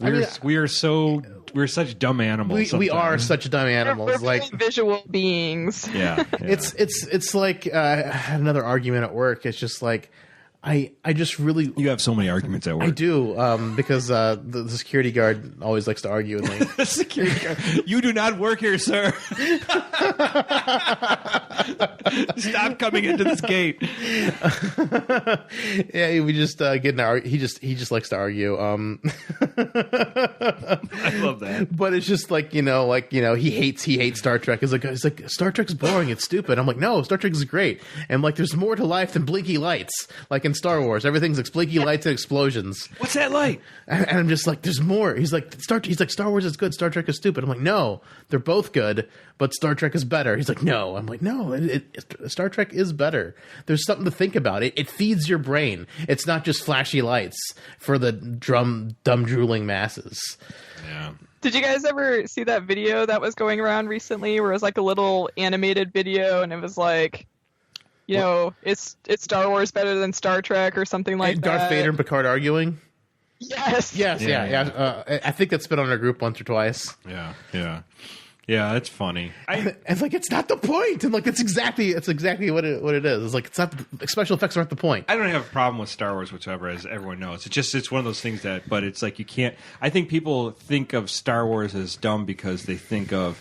We're such dumb animals. We are such dumb animals. We're like visual beings. Yeah. It's like another argument at work. It's just like I just really. You have so many arguments at work. I do because the security guard always likes to argue with me. The security guard. You do not work here, sir. Stop coming into this gate. Yeah, we just get in he just likes to argue. I love that. But it's just like, he hates Star Trek. He's like, Star Trek's boring. It's stupid. I'm like, no, Star Trek is great. And like, there's more to life than blinky lights. Like in Star Wars, everything's like blinky lights and explosions. What's that light? And I'm just like, there's more. He's like, Star Wars is good. Star Trek is stupid. I'm like, no, they're both good, but Star Trek is better. He's like, no. I'm like, no, Star Trek is better. There's something to think about. It feeds your brain. It's not just flashy lights for the dumb drooling masses. Yeah. Did you guys ever see that video that was going around recently where it was like a little animated video and it was like, it's Star Wars better than Star Trek or something like that? Darth Vader and Picard arguing? Yes. Yeah. I think that's been on our group once or twice. Yeah, it's funny. It's like, it's not the point. And like, it's exactly what it is. It's like, it's not, special effects aren't the point. I don't have a problem with Star Wars whatsoever, as everyone knows. It's one of those things but it's like you can't. I think people think of Star Wars as dumb because they think of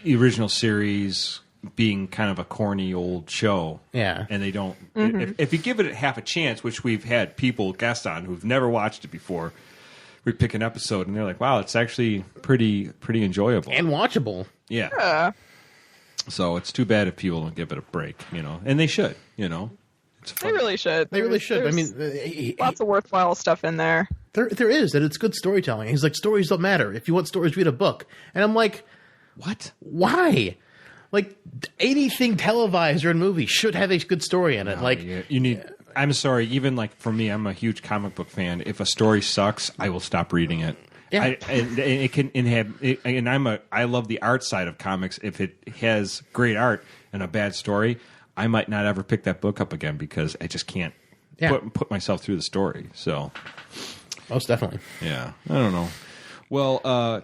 the original series being kind of a corny old show. Yeah. And they don't. If you give it half a chance, which we've had people guest on who've never watched it before, we pick an episode and they're like, wow, it's actually pretty enjoyable. And watchable. Yeah. So it's too bad if people don't give it a break, and they should, It's fun. They really should. They really should. I There's mean, lots of worthwhile stuff in there. There is, and it's good storytelling. He's like, stories don't matter. If you want stories, read a book. And I'm like, what? Why? Like, anything televised or in movie should have a good story in it. You need. I'm sorry. Even like for me, I'm a huge comic book fan. If a story sucks, I will stop reading it. Yeah. I love the art side of comics. If it has great art and a bad story, I might not ever pick that book up again because I just can't put myself through the story. So, most definitely. Yeah, I don't know. Well,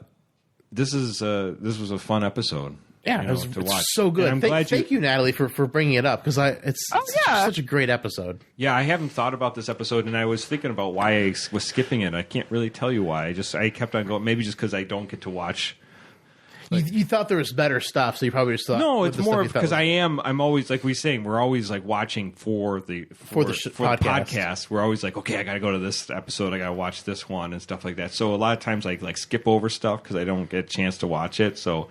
this was a fun episode. Yeah, to watch. It's so good. Thank you, Natalie, for bringing it up because it's such a great episode. Yeah, I haven't thought about this episode, and I was thinking about why I was skipping it. I can't really tell you why. I kept on going. Maybe just because I don't get to watch. You thought there was better stuff, so you probably just thought. No, it's more because I'm always like we saying we're always like watching for the podcast. We're always like, okay, I got to go to this episode. I got to watch this one and stuff like that. So a lot of times I like skip over stuff because I don't get a chance to watch it. So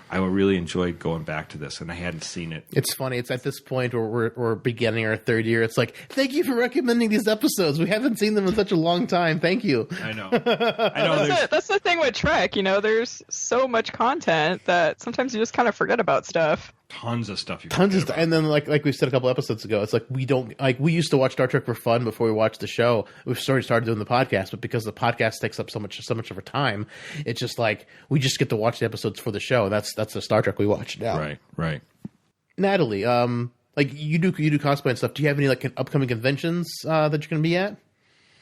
I really enjoyed going back to this, and I hadn't seen it. It's funny. It's at this point where we're beginning our third year. It's like, thank you for recommending these episodes. We haven't seen them in such a long time. Thank you. I know. That's the thing with Trek. There's so much content that sometimes you just kind of forget about stuff. Tons of stuff. And then like we said a couple episodes ago, it's like we used to watch Star Trek for fun before we watched the show. We've started doing the podcast, but because the podcast takes up so much of our time, it's just like we just get to watch the episodes for the show. That's the Star Trek we watch now. Right. Natalie, like you do cosplay and stuff. Do you have any like upcoming conventions that you're going to be at?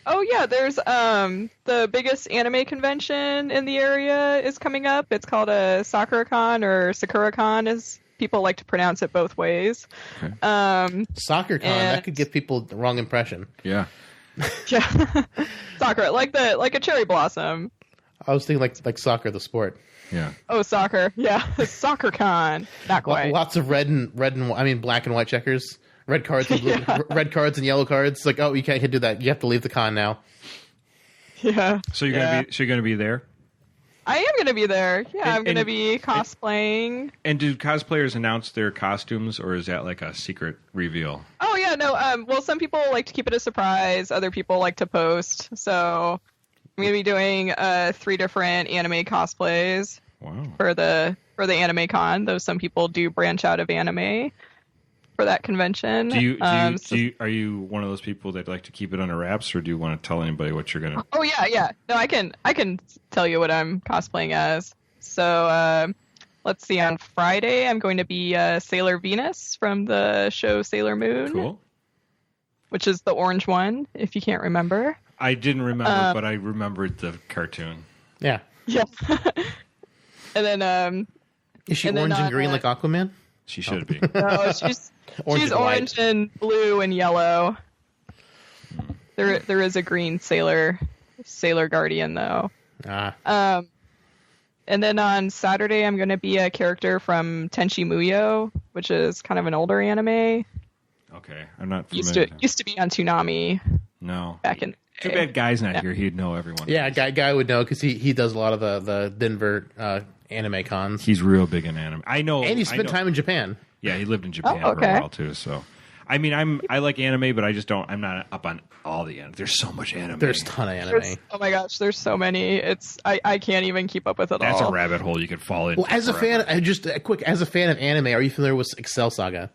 Oh yeah, there's the biggest anime convention in the area is coming up. It's called a SakuraCon or SakuraCon as people like to pronounce it both ways. Okay. SoccerCon, that could give people the wrong impression. Yeah. Yeah. Sakura, like a cherry blossom. I was thinking like soccer, the sport. Yeah. Oh, soccer. Yeah. SoccerCon. Not quite. Lots of black and white checkers. Red cards and blue, red cards and yellow cards. It's like, oh, you can't do that. You have to leave the con now. Yeah. So you're gonna be there? I am going to be there. Yeah, I'm going to be cosplaying. And do cosplayers announce their costumes, or is that like a secret reveal? Oh, yeah, no. Well, some people like to keep it a surprise. Other people like to post. So I'm going to be doing 3 different anime cosplays for the Anime Con, though some people do branch out of anime for that convention. Are you one of those people that like to keep it under wraps, or do you want to tell anybody what you're gonna? Oh yeah. No, I can tell you what I'm cosplaying as. So let's see. On Friday, I'm going to be Sailor Venus from the show Sailor Moon. Cool. Which is the orange one, if you can't remember. I didn't remember, but I remembered the cartoon. Yeah. Yeah. And then is she orange and green like Aquaman? She should be. No, she's orange and blue and yellow. There is a green sailor guardian though. And then on Saturday I'm going to be a character from Tenchi Muyo, which is kind of an older anime. Okay, I'm not familiar. Used to be on Toonami. No. Back in Too bad Guy's not here. He'd know everyone. Yeah, Guy would know because he does a lot of the Denver anime cons. He's real big in anime. I know. And he spent time in Japan. Yeah, he lived in Japan for a while too. So, I mean, I like anime, but I just don't. I'm not up on all the anime. There's so much anime. There's a ton of anime. Oh my gosh, there's so many. I can't even keep up with it all. That's a rabbit hole you could fall into. Well, as a fan, as a fan of anime, are you familiar with Excel Saga?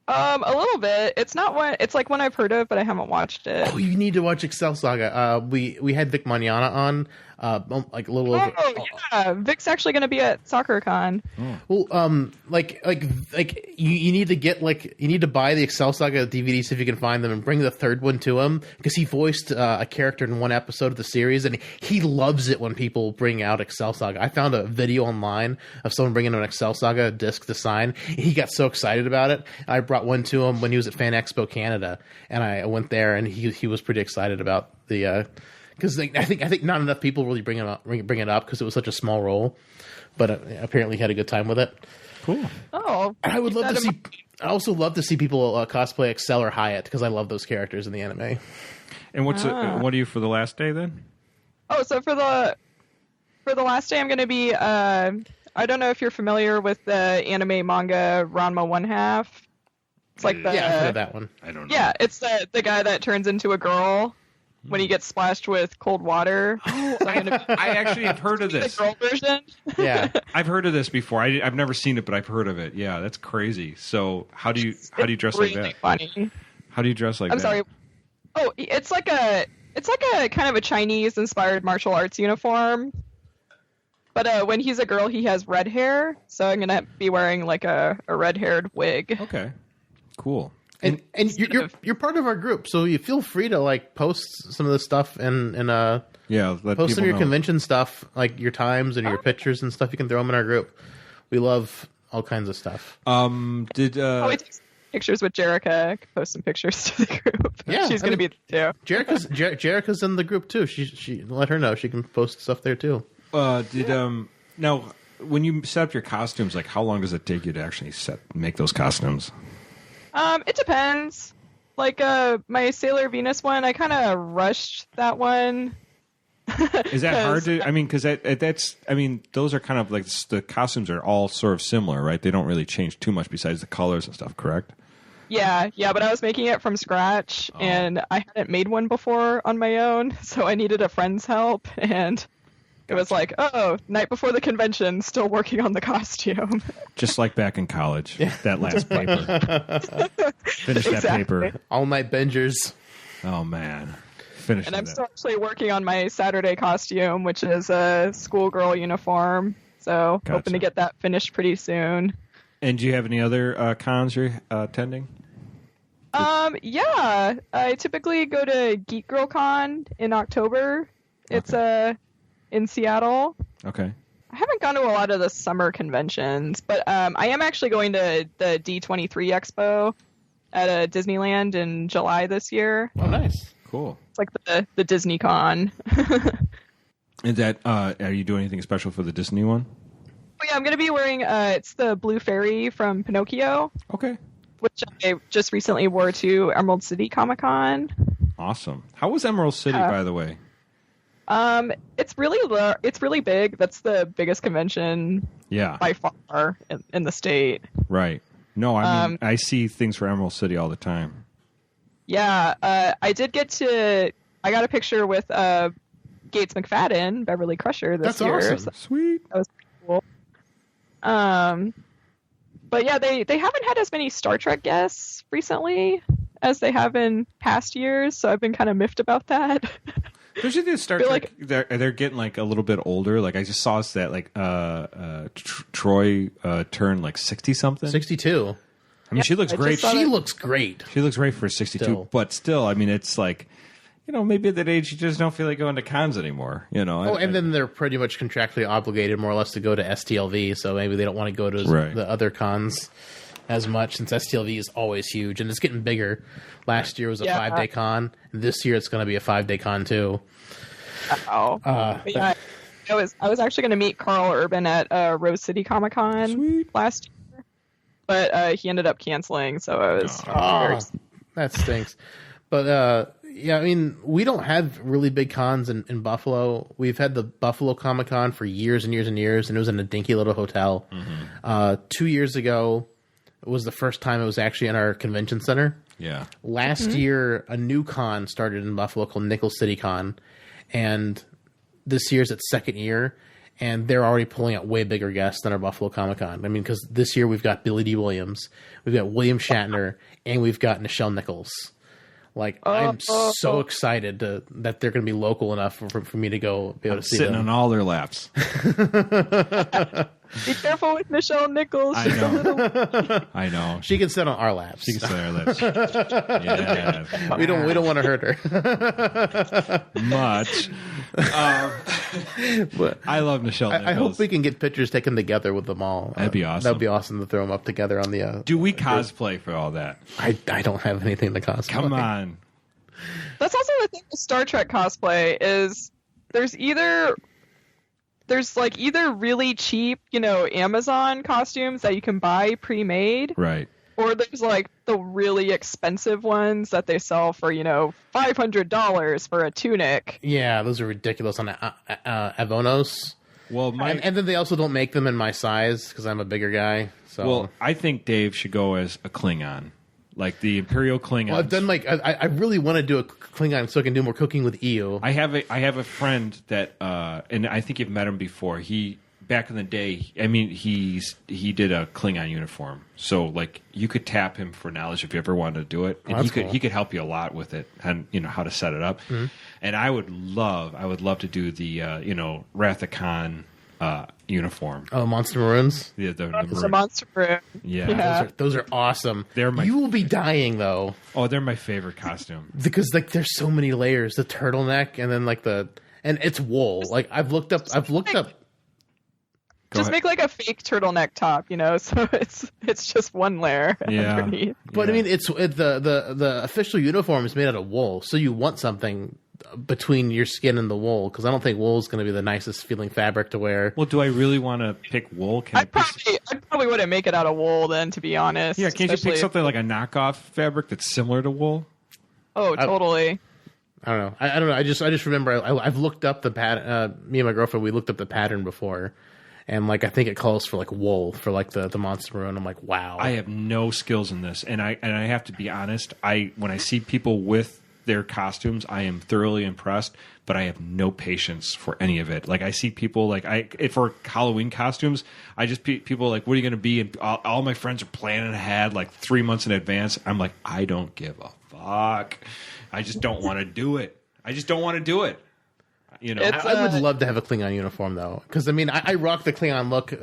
A little bit. It's not one. It's like one I've heard of, but I haven't watched it. Oh, you need to watch Excel Saga. We had Vic Mañana on, like a little over. Oh yeah, Vic's actually going to be at SoccerCon. Well, like you need to get you need to buy the Excel Saga DVDs if you can find them, and bring the third one to him because he voiced a character in one episode of the series, and he loves it when people bring out Excel Saga. I found a video online of someone bringing an Excel Saga disc to sign, and he got so excited about it. I brought one to him when he was at Fan Expo Canada, and I went there, and he was pretty excited about the. Because I think not enough people really bring it up because it was such a small role, but apparently he had a good time with it. Cool. Oh, I would love to see. I also love to see people cosplay Excel or Hyatt because I love those characters in the anime. And what are you for the last day then? Oh, so for the last day, I'm going to be. I don't know if you're familiar with the anime manga Ranma 1/2. It's like the I've heard of that one. I don't know. Yeah, it's the guy that turns into a girl when he gets splashed with cold water. Oh, I actually have heard of this. The girl version. Yeah, I've heard of this before. I've never seen it, but I've heard of it. Yeah, that's crazy. So how do you dress really like that? Funny. How do you dress like I'm that? sorry. Oh, it's like a kind of a Chinese inspired martial arts uniform. But when he's a girl, he has red hair, so I'm gonna be wearing like a red haired wig. Okay, cool. and you're part of our group, so you feel free to post some of this stuff and let post some of your know. convention stuff, like your times and your pictures and stuff. You can throw them in our group. We love all kinds of stuff. We take pictures with Jerica. Post some pictures to the group. Yeah, she's gonna be there too. Jerica's in the group too. She let her know she can post stuff there too. Now when you set up your costumes, how long does it take you to actually make those costumes? It depends. Like my Sailor Venus one, I kind of rushed that one. Is that hard to? I mean, because those are kind of like the costumes are all sort of similar, right? They don't really change too much besides the colors and stuff, correct? Yeah, but I was making it from scratch, and I hadn't made one before on my own, so I needed a friend's help, and it was like, night before the convention, still working on the costume. Just like back in college, that last paper. Finish that paper. All night bingers. Oh, man. Finish And I'm still actually working on my Saturday costume, which is a schoolgirl uniform. So hoping to get that finished pretty soon. And do you have any other cons you're attending? Yeah. I typically go to Geek Girl Con in October. It's in Seattle. Okay. I haven't gone to a lot of the summer conventions, but I am actually going to the D23 Expo at Disneyland in July this year. Oh, nice. Cool. It's like the Disney Con. Is that are you doing anything special for the Disney one? Oh yeah, I'm going to be wearing it's the Blue Fairy from Pinocchio. Okay. Which I just recently wore to Emerald City Comic Con. Awesome. How was Emerald City, by the way? It's really big. That's the biggest convention by far in the state. Right. No, I mean, I see things for Emerald City all the time. Yeah, I got a picture with Gates McFadden, Beverly Crusher this year. That's awesome. So Sweet. that was pretty cool. But yeah, they haven't had as many Star Trek guests recently as they have in past years, so I've been kind of miffed about that. Especially the Star Trek, they're getting a little bit older. I just saw that Troy turned 60-something. 62. I mean, she looks great. She looks great. She looks great for 62, Still. but still, I mean, it's maybe at that age you just don't feel like going to cons anymore. And then they're pretty much contractually obligated more or less to go to STLV, so maybe they don't want to go to the other cons as much, since STLV is always huge and it's getting bigger. Last year was a 5-day con, and this year it's going to be a 5-day con too. I was actually going to meet Carl Urban at Rose City Comic Con last year, but he ended up canceling, so I was very that stinks. But Yeah, I mean, we don't have really big cons in Buffalo. We've had the Buffalo Comic Con for years and years and years, and it was in a dinky little hotel. 2 years ago, it was the first time it was actually in our convention center. Yeah. Last year, a new con started in Buffalo called Nickel City Con, and this year's its second year, and they're already pulling out way bigger guests than our Buffalo Comic Con. I mean, because this year we've got Billy D. Williams, we've got William Shatner, and we've got Nichelle Nichols. Like, I'm so excited that they're going to be local enough for me to go be able to see them. Sitting on all their laps. Be careful with Nichelle Nichols. I know. I know. She can sit on our laps. She can sit on our laps. Yeah. We don't want to hurt her. Much. I love Nichelle Nichols. I hope we can get pictures taken together with them all. That'd be awesome. That'd be awesome to throw them up together on the. Do we cosplay for all that? I don't have anything to cosplay. Come on. That's also the thing with Star Trek cosplay is there's either really cheap, Amazon costumes that you can buy pre-made. Right. Or there's like the really expensive ones that they sell for, $500 for a tunic. Yeah, those are ridiculous on Avonos. Well, and then they also don't make them in my size because I'm a bigger guy. So. Well, I think Dave should go as a Klingon. Like the Imperial Klingons. Well, I've done I really want to do a Klingon so I can do more cooking with EU. I have a friend that, and I think you've met him before. He back in the day. I mean, he did a Klingon uniform, so like you could tap him for knowledge if you ever wanted to do it. And he could help you a lot with it and how to set it up. Mm-hmm. And I would love to do the Wrath of Khan uniform. Oh, Monster Maroons? Yeah, It's a Monster Maroon. Yeah. Those are awesome. You will be dying though. Oh, they're my favorite costume. Because there's so many layers. The turtleneck and then and it's wool. Like I've looked up Just make like a fake turtleneck top, so it's just one layer underneath. But I mean, it's the official uniform is made out of wool, so you want something between your skin and the wool, because I don't think wool is going to be the nicest feeling fabric to wear. Well, do I really want to pick wool? I probably wouldn't make it out of wool then, to be honest. Yeah, can't you pick something like a knockoff fabric that's similar to wool? Oh, totally. I don't know. I don't know. I just remember I've looked up the pattern. Me and my girlfriend, we looked up the pattern before. And I think it calls for wool for the Monster Maroon. I'm like, wow. I have no skills in this, and I have to be honest. When I see people with their costumes, I am thoroughly impressed, but I have no patience for any of it. Like I see people for Halloween costumes, I just people what are you going to be? And all my friends are planning ahead 3 months in advance. I'm like, I don't give a fuck. I just don't want to do it. I would love to have a Klingon uniform though, because I mean, I rock the Klingon look.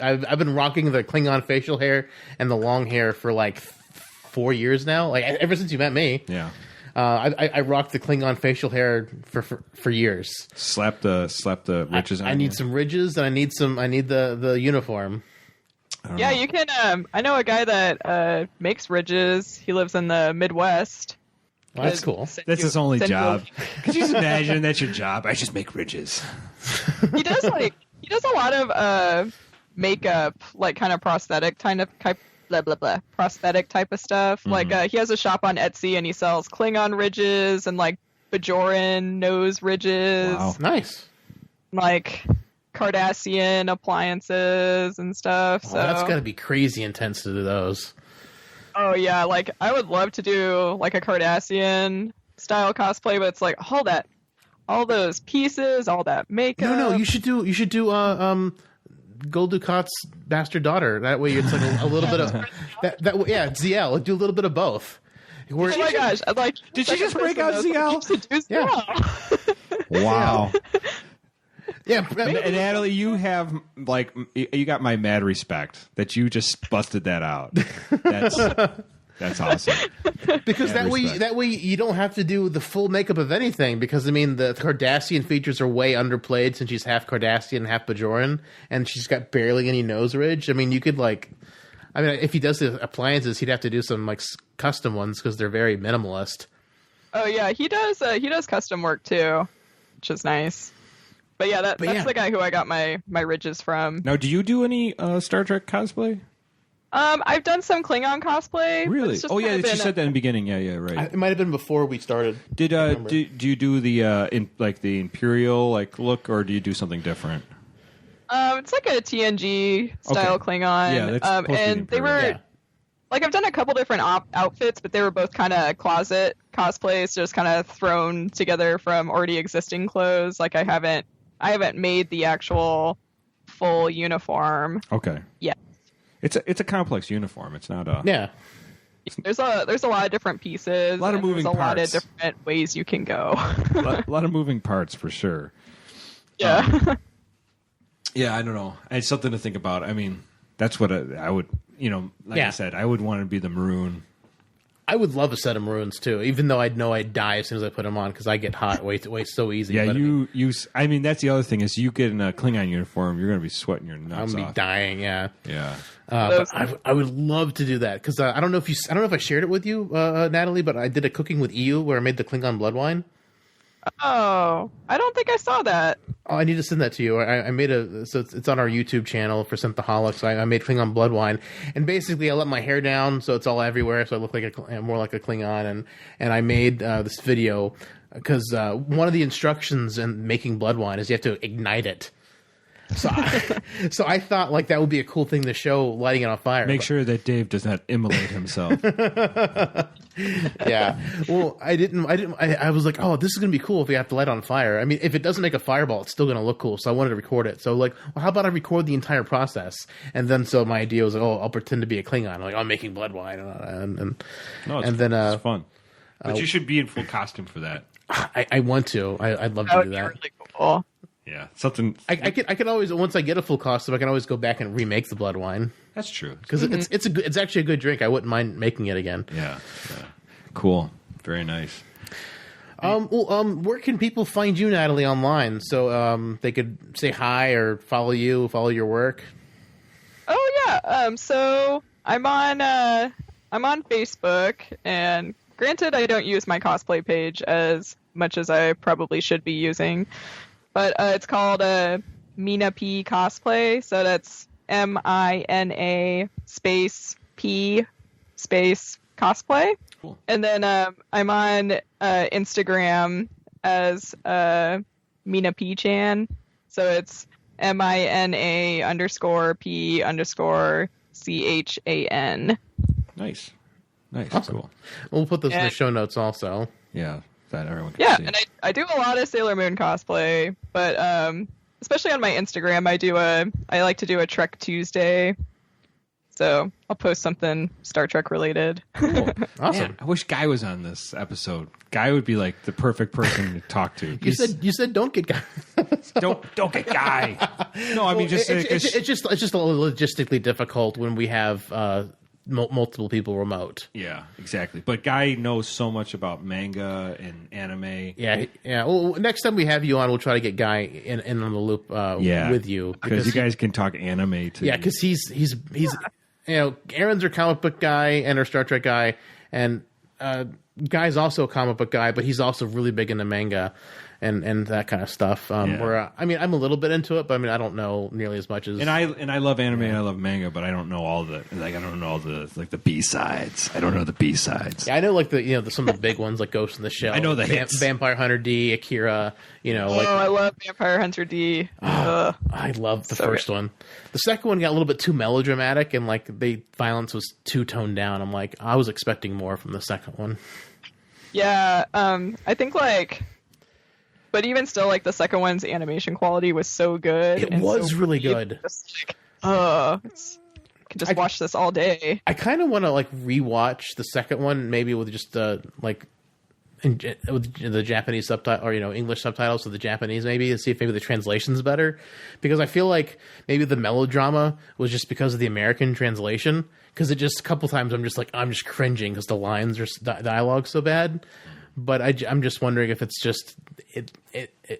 I've been rocking the Klingon facial hair and the long hair for 4 years now. Ever since you met me. Yeah. I rocked the Klingon facial hair for years. Slap the ridges on. I need some ridges, and I need the uniform. Yeah, you can. I know a guy that makes ridges. He lives in the Midwest. Well, that's cool. That's his only job. Could you just imagine that's your job? I just make ridges. He does a lot of makeup, kind of prosthetic prosthetic type of stuff. Mm-hmm. He has a shop on Etsy and he sells Klingon ridges and Bajoran nose ridges. Wow, nice. Cardassian appliances and stuff. Oh, so that's got to be crazy intense to do those. Oh yeah, I would love to do a Cardassian style cosplay, but it's all those pieces, all that makeup. No, you should do Gul Dukat's bastard daughter. That way it's a little bit of that. Yeah, ZL. Do a little bit of both. Oh my gosh! Did she just break out ZL? Yeah. Wow. Yeah, and Natalie, you have you got my mad respect that you just busted that out. That's awesome. Because that way you don't have to do the full makeup of anything. Because I mean, the Cardassian features are way underplayed since she's half Cardassian, half Bajoran, and she's got barely any nose ridge. I mean, you could if he does the appliances, he'd have to do some custom ones because they're very minimalist. Oh yeah, he does custom work too, which is nice. But yeah, that's the guy who I got my ridges from. Now, do you do any Star Trek cosplay? I've done some Klingon cosplay. but Really? it's just Oh yeah, kind of you been said that in the beginning. Yeah, right. It might have been before we started. Did do you do the the Imperial look, or do you do something different? It's like a TNG style Okay. Klingon. Yeah, that's supposed to be and they Imperial. were Yeah. like I've done a couple different outfits, but they were both kind of closet cosplays, just kind of thrown together from already existing clothes. Like I haven't made the actual full uniform Okay. yet. It's a complex uniform. It's not a Yeah. There's a lot of different pieces. A lot of and moving there's a lot of parts. different ways you can go. lot of moving parts for sure. Yeah. Yeah, I don't know. It's something to think about. I mean, that's what I would, like Yeah. I said, I would want to be the maroon. I would love a set of maroons too, even though I'd know I'd die as soon as I put them on because I get hot way so easy. Yeah, but I mean, that's the other thing is you get in a Klingon uniform, you're going to be sweating your I'm nuts gonna off. be dying. Yeah. Yeah. But I would love to do that because I don't know if I shared it with you, Natalie, but I did a cooking with EU where I made the Klingon blood wine. Oh, I don't think I saw that. Oh, I need to send that to you. I made so it's on our YouTube channel for Synthaholics. I made Klingon blood wine, and basically I let my hair down so it's all everywhere, so I look like more like a Klingon. And I made this video because one of the instructions in making blood wine is you have to ignite it. So I thought like that would be a cool thing to show lighting it on fire. Make sure that Dave does not immolate himself. Yeah. Well, I was like, oh, this is going to be cool if we have to light on fire. I mean, if it doesn't make a fireball, it's still going to look cool. So I wanted to record it. So like, well, how about I record the entire process? And then so my idea was like, oh, I'll pretend to be a Klingon. I'm like, I'm making blood wine. It's fun. But you should be in full costume for that. I want to. I'd love That to would do be that. really cool. Yeah, something. I can always, once I get a full costume, I can always go back and remake the blood wine That's true. because it's actually a good drink. I wouldn't mind making it again. Yeah. Cool. Very nice. Where can people find you, Natalie, online? So they could say hi or follow your work. Oh yeah. So I'm on Facebook, and granted, I don't use my cosplay page as much as I probably should be using, but it's called Mina P Cosplay. So that's MINA space P space cosplay. Cool. And then I'm on Instagram as Mina P Chan. So it's MINA_P_CHAN. Nice. Awesome. Cool. We'll put those in the And- show notes also. Yeah, that everyone can Yeah, see. and I do a lot of Sailor Moon cosplay, but especially on my Instagram, I like to do a Trek Tuesday. So I'll post something Star Trek related. Cool. Awesome. Man, I wish Guy was on this episode. Guy would be like the perfect person to talk to. You said don't get guys. don't get Guy. No, I mean just it's just a little logistically difficult when we have multiple people remote. yeah, exactly. But Guy knows so much about manga and anime. Yeah. Well, next time we have you on, we'll try to get Guy in on the loop with you because you guys can talk anime too. Yeah, because he's Aaron's our comic book guy and our Star Trek guy, and Guy's also a comic book guy, but he's also really big into manga and that kind of stuff. Where I'm a little bit into it, but I don't know nearly as much as. And I love anime and I love manga, but I don't know all the the B-sides. I don't know the B-sides. Yeah, I know some of the big ones like Ghost in the Shell. I know the hits. Vampire Hunter D, Akira. I love Vampire Hunter D. I love the first one. The second one got a little bit too melodramatic and the violence was too toned down. I'm like, I was expecting more from the second one. Yeah, I think but even still, the second one's animation quality was so good. It and was so really deep. good. Just I could just watch this all day. I kind of want to rewatch the second one, maybe with just with the Japanese subtitle or English subtitles to the Japanese, maybe to see if maybe the translation's better, because I feel like maybe the melodrama was just because of the American translation. Because it just a couple times I'm just cringing because the lines are dialogue so bad. But I'm just wondering if it's just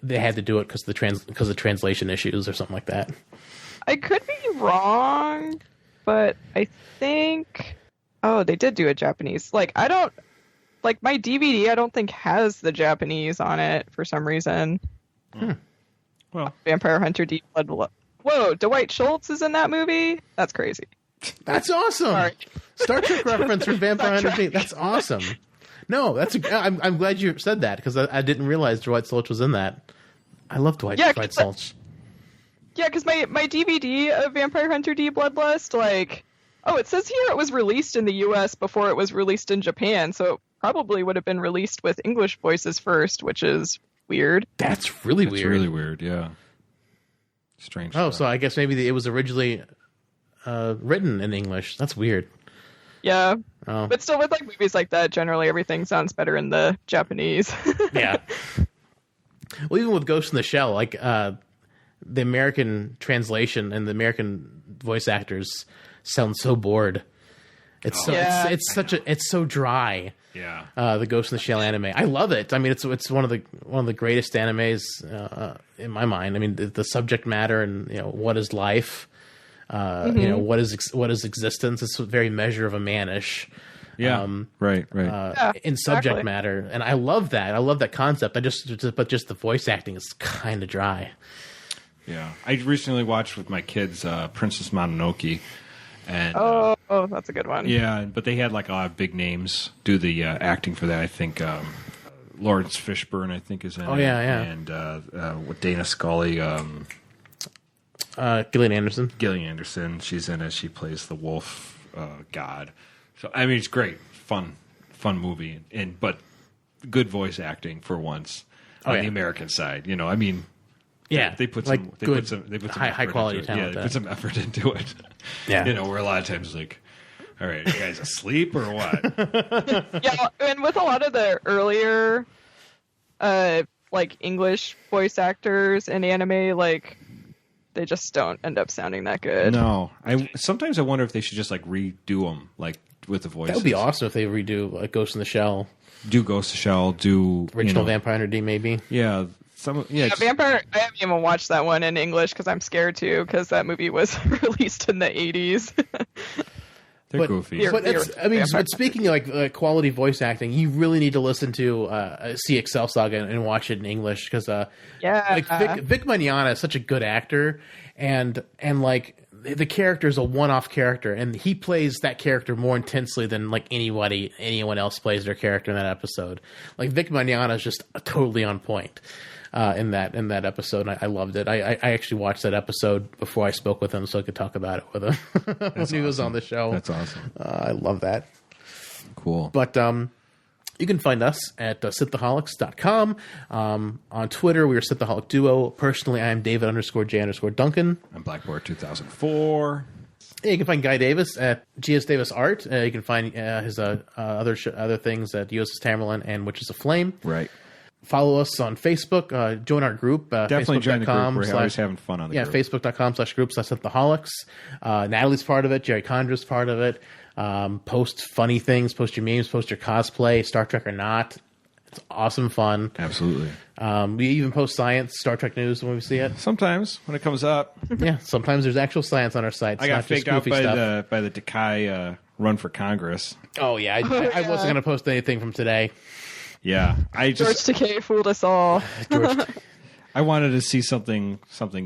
they had to do it because the translation issues or something like that. I could be wrong, but I think they did do a Japanese. I don't my DVD. I don't think has the Japanese on it for some reason. Well, Vampire Hunter D. Blood. Whoa, Dwight Schultz is in that movie. That's crazy. That's awesome. Sorry. Star Trek reference from Vampire Hunter D. That's awesome. No, I'm glad you said that because I didn't realize Dwight Schultz was in that. I love Dwight Schultz. Yeah, because my DVD of Vampire Hunter D Bloodlust, like, it says here it was released in the U.S. before it was released in Japan, so it probably would have been released with English voices first, which is weird. That's really weird. It's really weird, yeah. Strange. Oh, so I guess maybe it was originally written in English. That's weird. Yeah. Oh. But still, with like movies like that, generally everything sounds better in the Japanese. Yeah. Well, even with Ghost in the Shell, like the American translation and the American voice actors sound so bored. It's so dry. Yeah. The Ghost in the Shell anime. I love it. I mean, it's one of the greatest animes in my mind. I mean, the subject matter and what is life. What is existence? It's very Measure of a Man-ish. Yeah, right. In subject matter, and I love that. I love that concept. But just the voice acting is kind of dry. Yeah, I recently watched with my kids Princess Mononoke, and that's a good one. Yeah, but they had like a lot of big names do the acting for that. I think Lawrence Fishburne, I think, is in it. Yeah. And with Dana Scully. Gillian Anderson. Gillian Anderson, she's in it. She plays the wolf god. So I mean, it's great, fun movie, but good voice acting for once on the American side. I mean, they put some high quality talent. They put some effort into it. Yeah, where a lot of times like, all right, you guys asleep or what? Yeah, and with a lot of the earlier, like English voice actors in anime, like. They just don't end up sounding that good. No, sometimes I wonder if they should just like redo them, like with the voices. That would be awesome if they redo like Ghost in the Shell. Do Ghost in the Shell. Do original Vampire Hunter D maybe? Yeah, Vampire. I haven't even watched that one in English because I'm scared to because that movie was released in the 80s. They're goofy. But speaking of like quality voice acting, you really need to listen to See Excel Saga and watch it in English because Vic Mignogna is such a good actor and like the character is a one-off character and he plays that character more intensely than like anyone else plays their character in that episode. Like Vic Mignogna is just totally on point. In that episode, and I loved it. I actually watched that episode before I spoke with him, so I could talk about it with him when he was on the show. That's awesome. I love that. Cool. But you can find us at sithaholics.com. On Twitter, we are Sithaholic Duo. Personally, I am David_J_Duncan. I'm Blackboard 2004. Yeah, you can find Guy Davis at GS Davis Art. You can find his other things at USS Tamerlan and Witches of Flame. Right. Follow us on Facebook. Join our group. Definitely join the group. We're always having fun on the group. Facebook.com/group/Sithaholics. Natalie's part of it. Jerry Condra's part of it. Post funny things. Post your memes. Post your cosplay. Star Trek or not. It's awesome fun. Absolutely. We even post science, Star Trek news when we see it. Sometimes when it comes up. Yeah, sometimes there's actual science on our site. I got faked out by the Decay run for Congress. Oh, yeah. I wasn't going to post anything from today. Yeah, George Takei fooled us all. I wanted to see something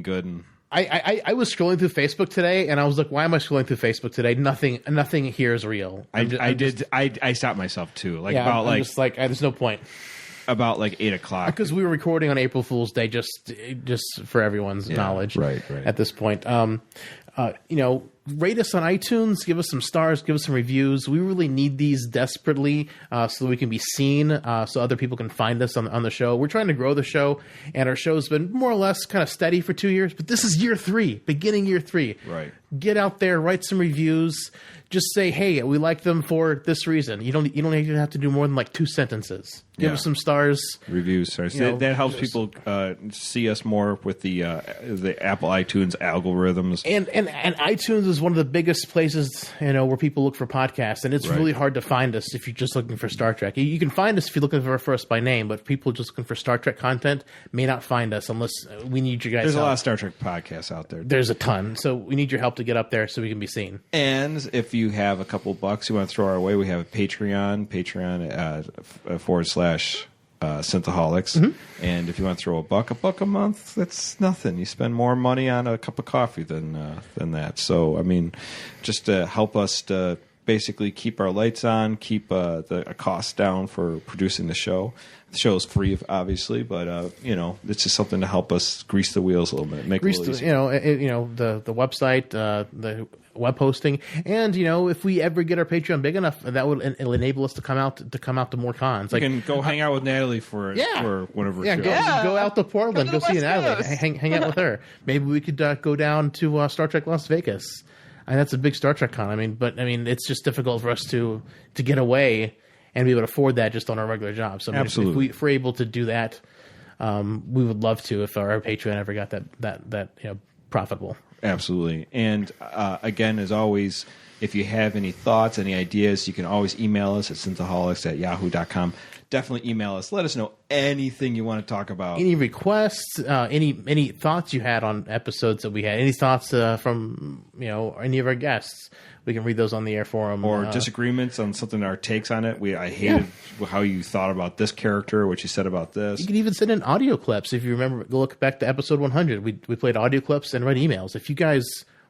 good, and I was scrolling through Facebook today, and I was like, "Why am I scrolling through Facebook today? Nothing here is real." I stopped myself too. There's no point. About like 8 o'clock because we were recording on April Fool's Day, just for everyone's knowledge. Right. At this point, rate us on iTunes, give us some stars, give us some reviews. We really need these desperately so that we can be seen, so other people can find us on the show. We're trying to grow the show, and our show's been more or less kind of steady for 2 years, but this is year 3, beginning year 3. Right. Get out there, write some reviews. Just say, hey, we like them for this reason. You don't even have to do more than like 2 sentences. Give us some stars. Reviews, stars. That helps people see us more with the Apple iTunes algorithms. And iTunes is one of the biggest places where people look for podcasts, and it's really hard to find us if you're just looking for Star Trek. You can find us if you're looking for us by name, but people just looking for Star Trek content may not find us unless we need you guys. There's help. A lot of Star Trek podcasts out there. There's a ton, so we need your help to get up there so we can be seen. And if you have a couple bucks you want to throw our way, we have a Patreon Synthaholics. And if you want to throw a buck a month, that's nothing. You spend more money on a cup of coffee than that. So, I mean, just to help us to basically keep our lights on, keep the cost down for producing the show. The show is free, obviously, but it's just something to help us grease the wheels a little bit, make it a little easier. The website, the web hosting, and if we ever get our Patreon big enough, that would it'll enable us to come out to more cons. You can go hang out with Natalie for one of her shows. Go out to Portland, go see Natalie, hang out with her. Maybe we could go down to Star Trek Las Vegas. And that's a big Star Trek con. It's just difficult for us to get away and be able to afford that just on our regular job. So absolutely, if we're able to do that, we would love to if our Patreon ever got that profitable. Absolutely. And again, as always, if you have any thoughts, any ideas, you can always email us at synthaholics@yahoo.com. Definitely email us. Let us know anything you want to talk about. Any requests, any thoughts you had on episodes that we had, any thoughts from any of our guests. We can read those on the air forum. Or disagreements on something, our takes on it. I hated how you thought about this character, what you said about this. You can even send in audio clips. If you remember, go look back to episode 100. We played audio clips and read emails. If you guys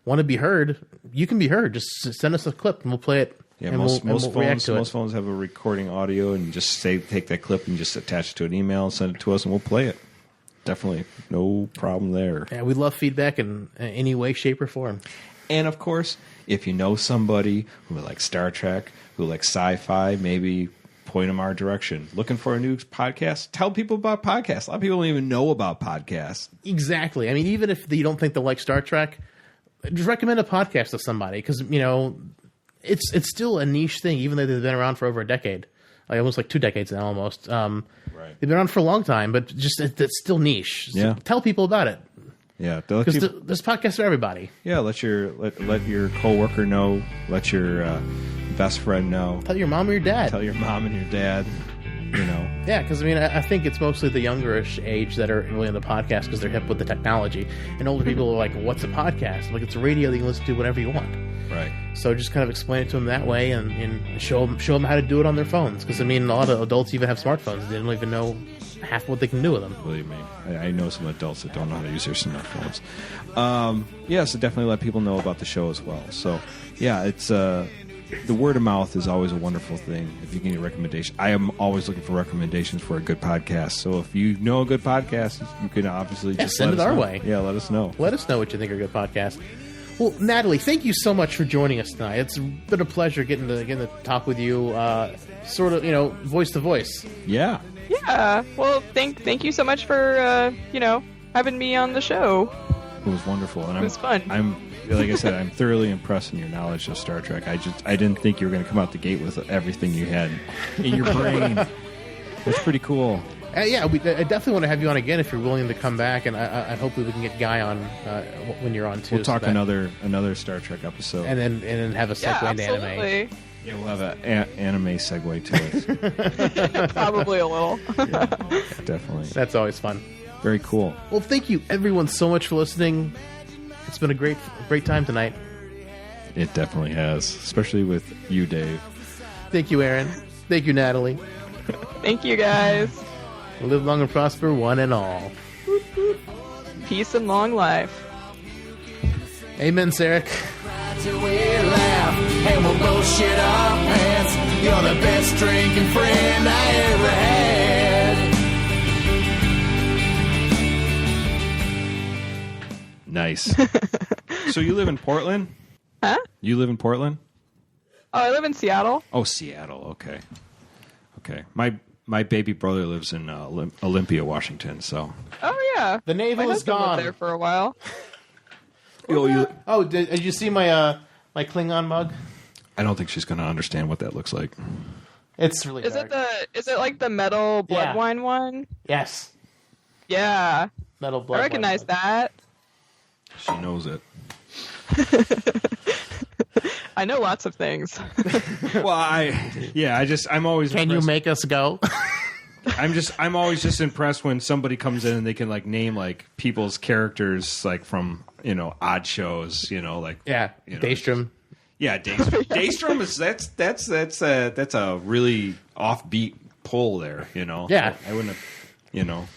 want to be heard, you can be heard. Just send us a clip and we'll play it. Yeah, and most we'll phones have a recording audio, and you just take that clip and just attach it to an email and send it to us, and we'll play it. Definitely, no problem there. Yeah, we love feedback in any way, shape, or form. And of course, if you know somebody who likes Star Trek, who likes sci-fi, maybe point them our direction. Looking for a new podcast? Tell people about podcasts. A lot of people don't even know about podcasts. Exactly. Even if you don't think they like Star Trek, just recommend a podcast to somebody because it's still a niche thing, even though they've been around for over a decade, almost 2 decades now, almost. Right. They've been around for a long time, but just it's still niche. So yeah. Tell people about it. Yeah, because there's podcasts for everybody. Yeah, let your coworker know. Let your best friend know. Tell your mom or your dad. Tell your mom and your dad. Yeah, because I think it's mostly the youngerish age that are really into podcasts because they're hip with the technology, and older people are like, "What's a podcast?" It's a radio that you can listen to whenever you want. Right. So just kind of explain it to them that way, and show them how to do it on their phones. Because a lot of adults even have smartphones; they don't even know half what they can do with them. Believe me, I know some adults that don't know how to use their smartphones. So definitely let people know about the show as well. So yeah, it's. The word of mouth is always a wonderful thing. If you can get a recommendation, I am always looking for recommendations for a good podcast. So if you know a good podcast, you can obviously just send it our way. Yeah, let us know. Let us know what you think are good podcasts. Well, Natalie, thank you so much for joining us tonight. It's been a pleasure getting to talk with you, voice to voice. Yeah. Yeah. Well, thank you so much for having me on the show. It was wonderful, and it was fun. Like I said, I'm thoroughly impressed in your knowledge of Star Trek. I didn't think you were going to come out the gate with everything you had in your brain. It's pretty cool. I definitely want to have you on again if you're willing to come back, and I hopefully we can get Guy on when you're on too. We'll talk another Star Trek episode, and then have a segue into anime. Yeah, we'll have an anime segue to it. Probably a little. Yeah, definitely. That's always fun. Very cool. Well, thank you everyone so much for listening. It's been a great time tonight. It definitely has, especially with you, Dave. Thank you, Aaron. Thank you, Natalie. Thank you, guys. Live long and prosper, one and all. Peace and long life. Amen, Sarek. Till we laugh and we'll both shit our pants. You're the best drinking friend I ever had. Nice. So you live in Portland? Huh? You live in Portland? Oh, I live in Seattle. Oh, Seattle. Okay. My baby brother lives in Olympia, Washington. So. Oh yeah. The navel is gone. Lived there for a while. Did you see my Klingon mug? I don't think she's going to understand what that looks like. It's really. Is dark. Is it like the metal blood wine one? Yes. Yeah. Metal blood. I recognize that. She knows it. I know lots of things. Well, I'm always. Can impressed. you make us go? I'm always just impressed when somebody comes in and they can name people's characters from odd shows, Daystrom. Yeah, Daystrom is that's a really offbeat pull there, you know. Yeah. So I wouldn't have, you know.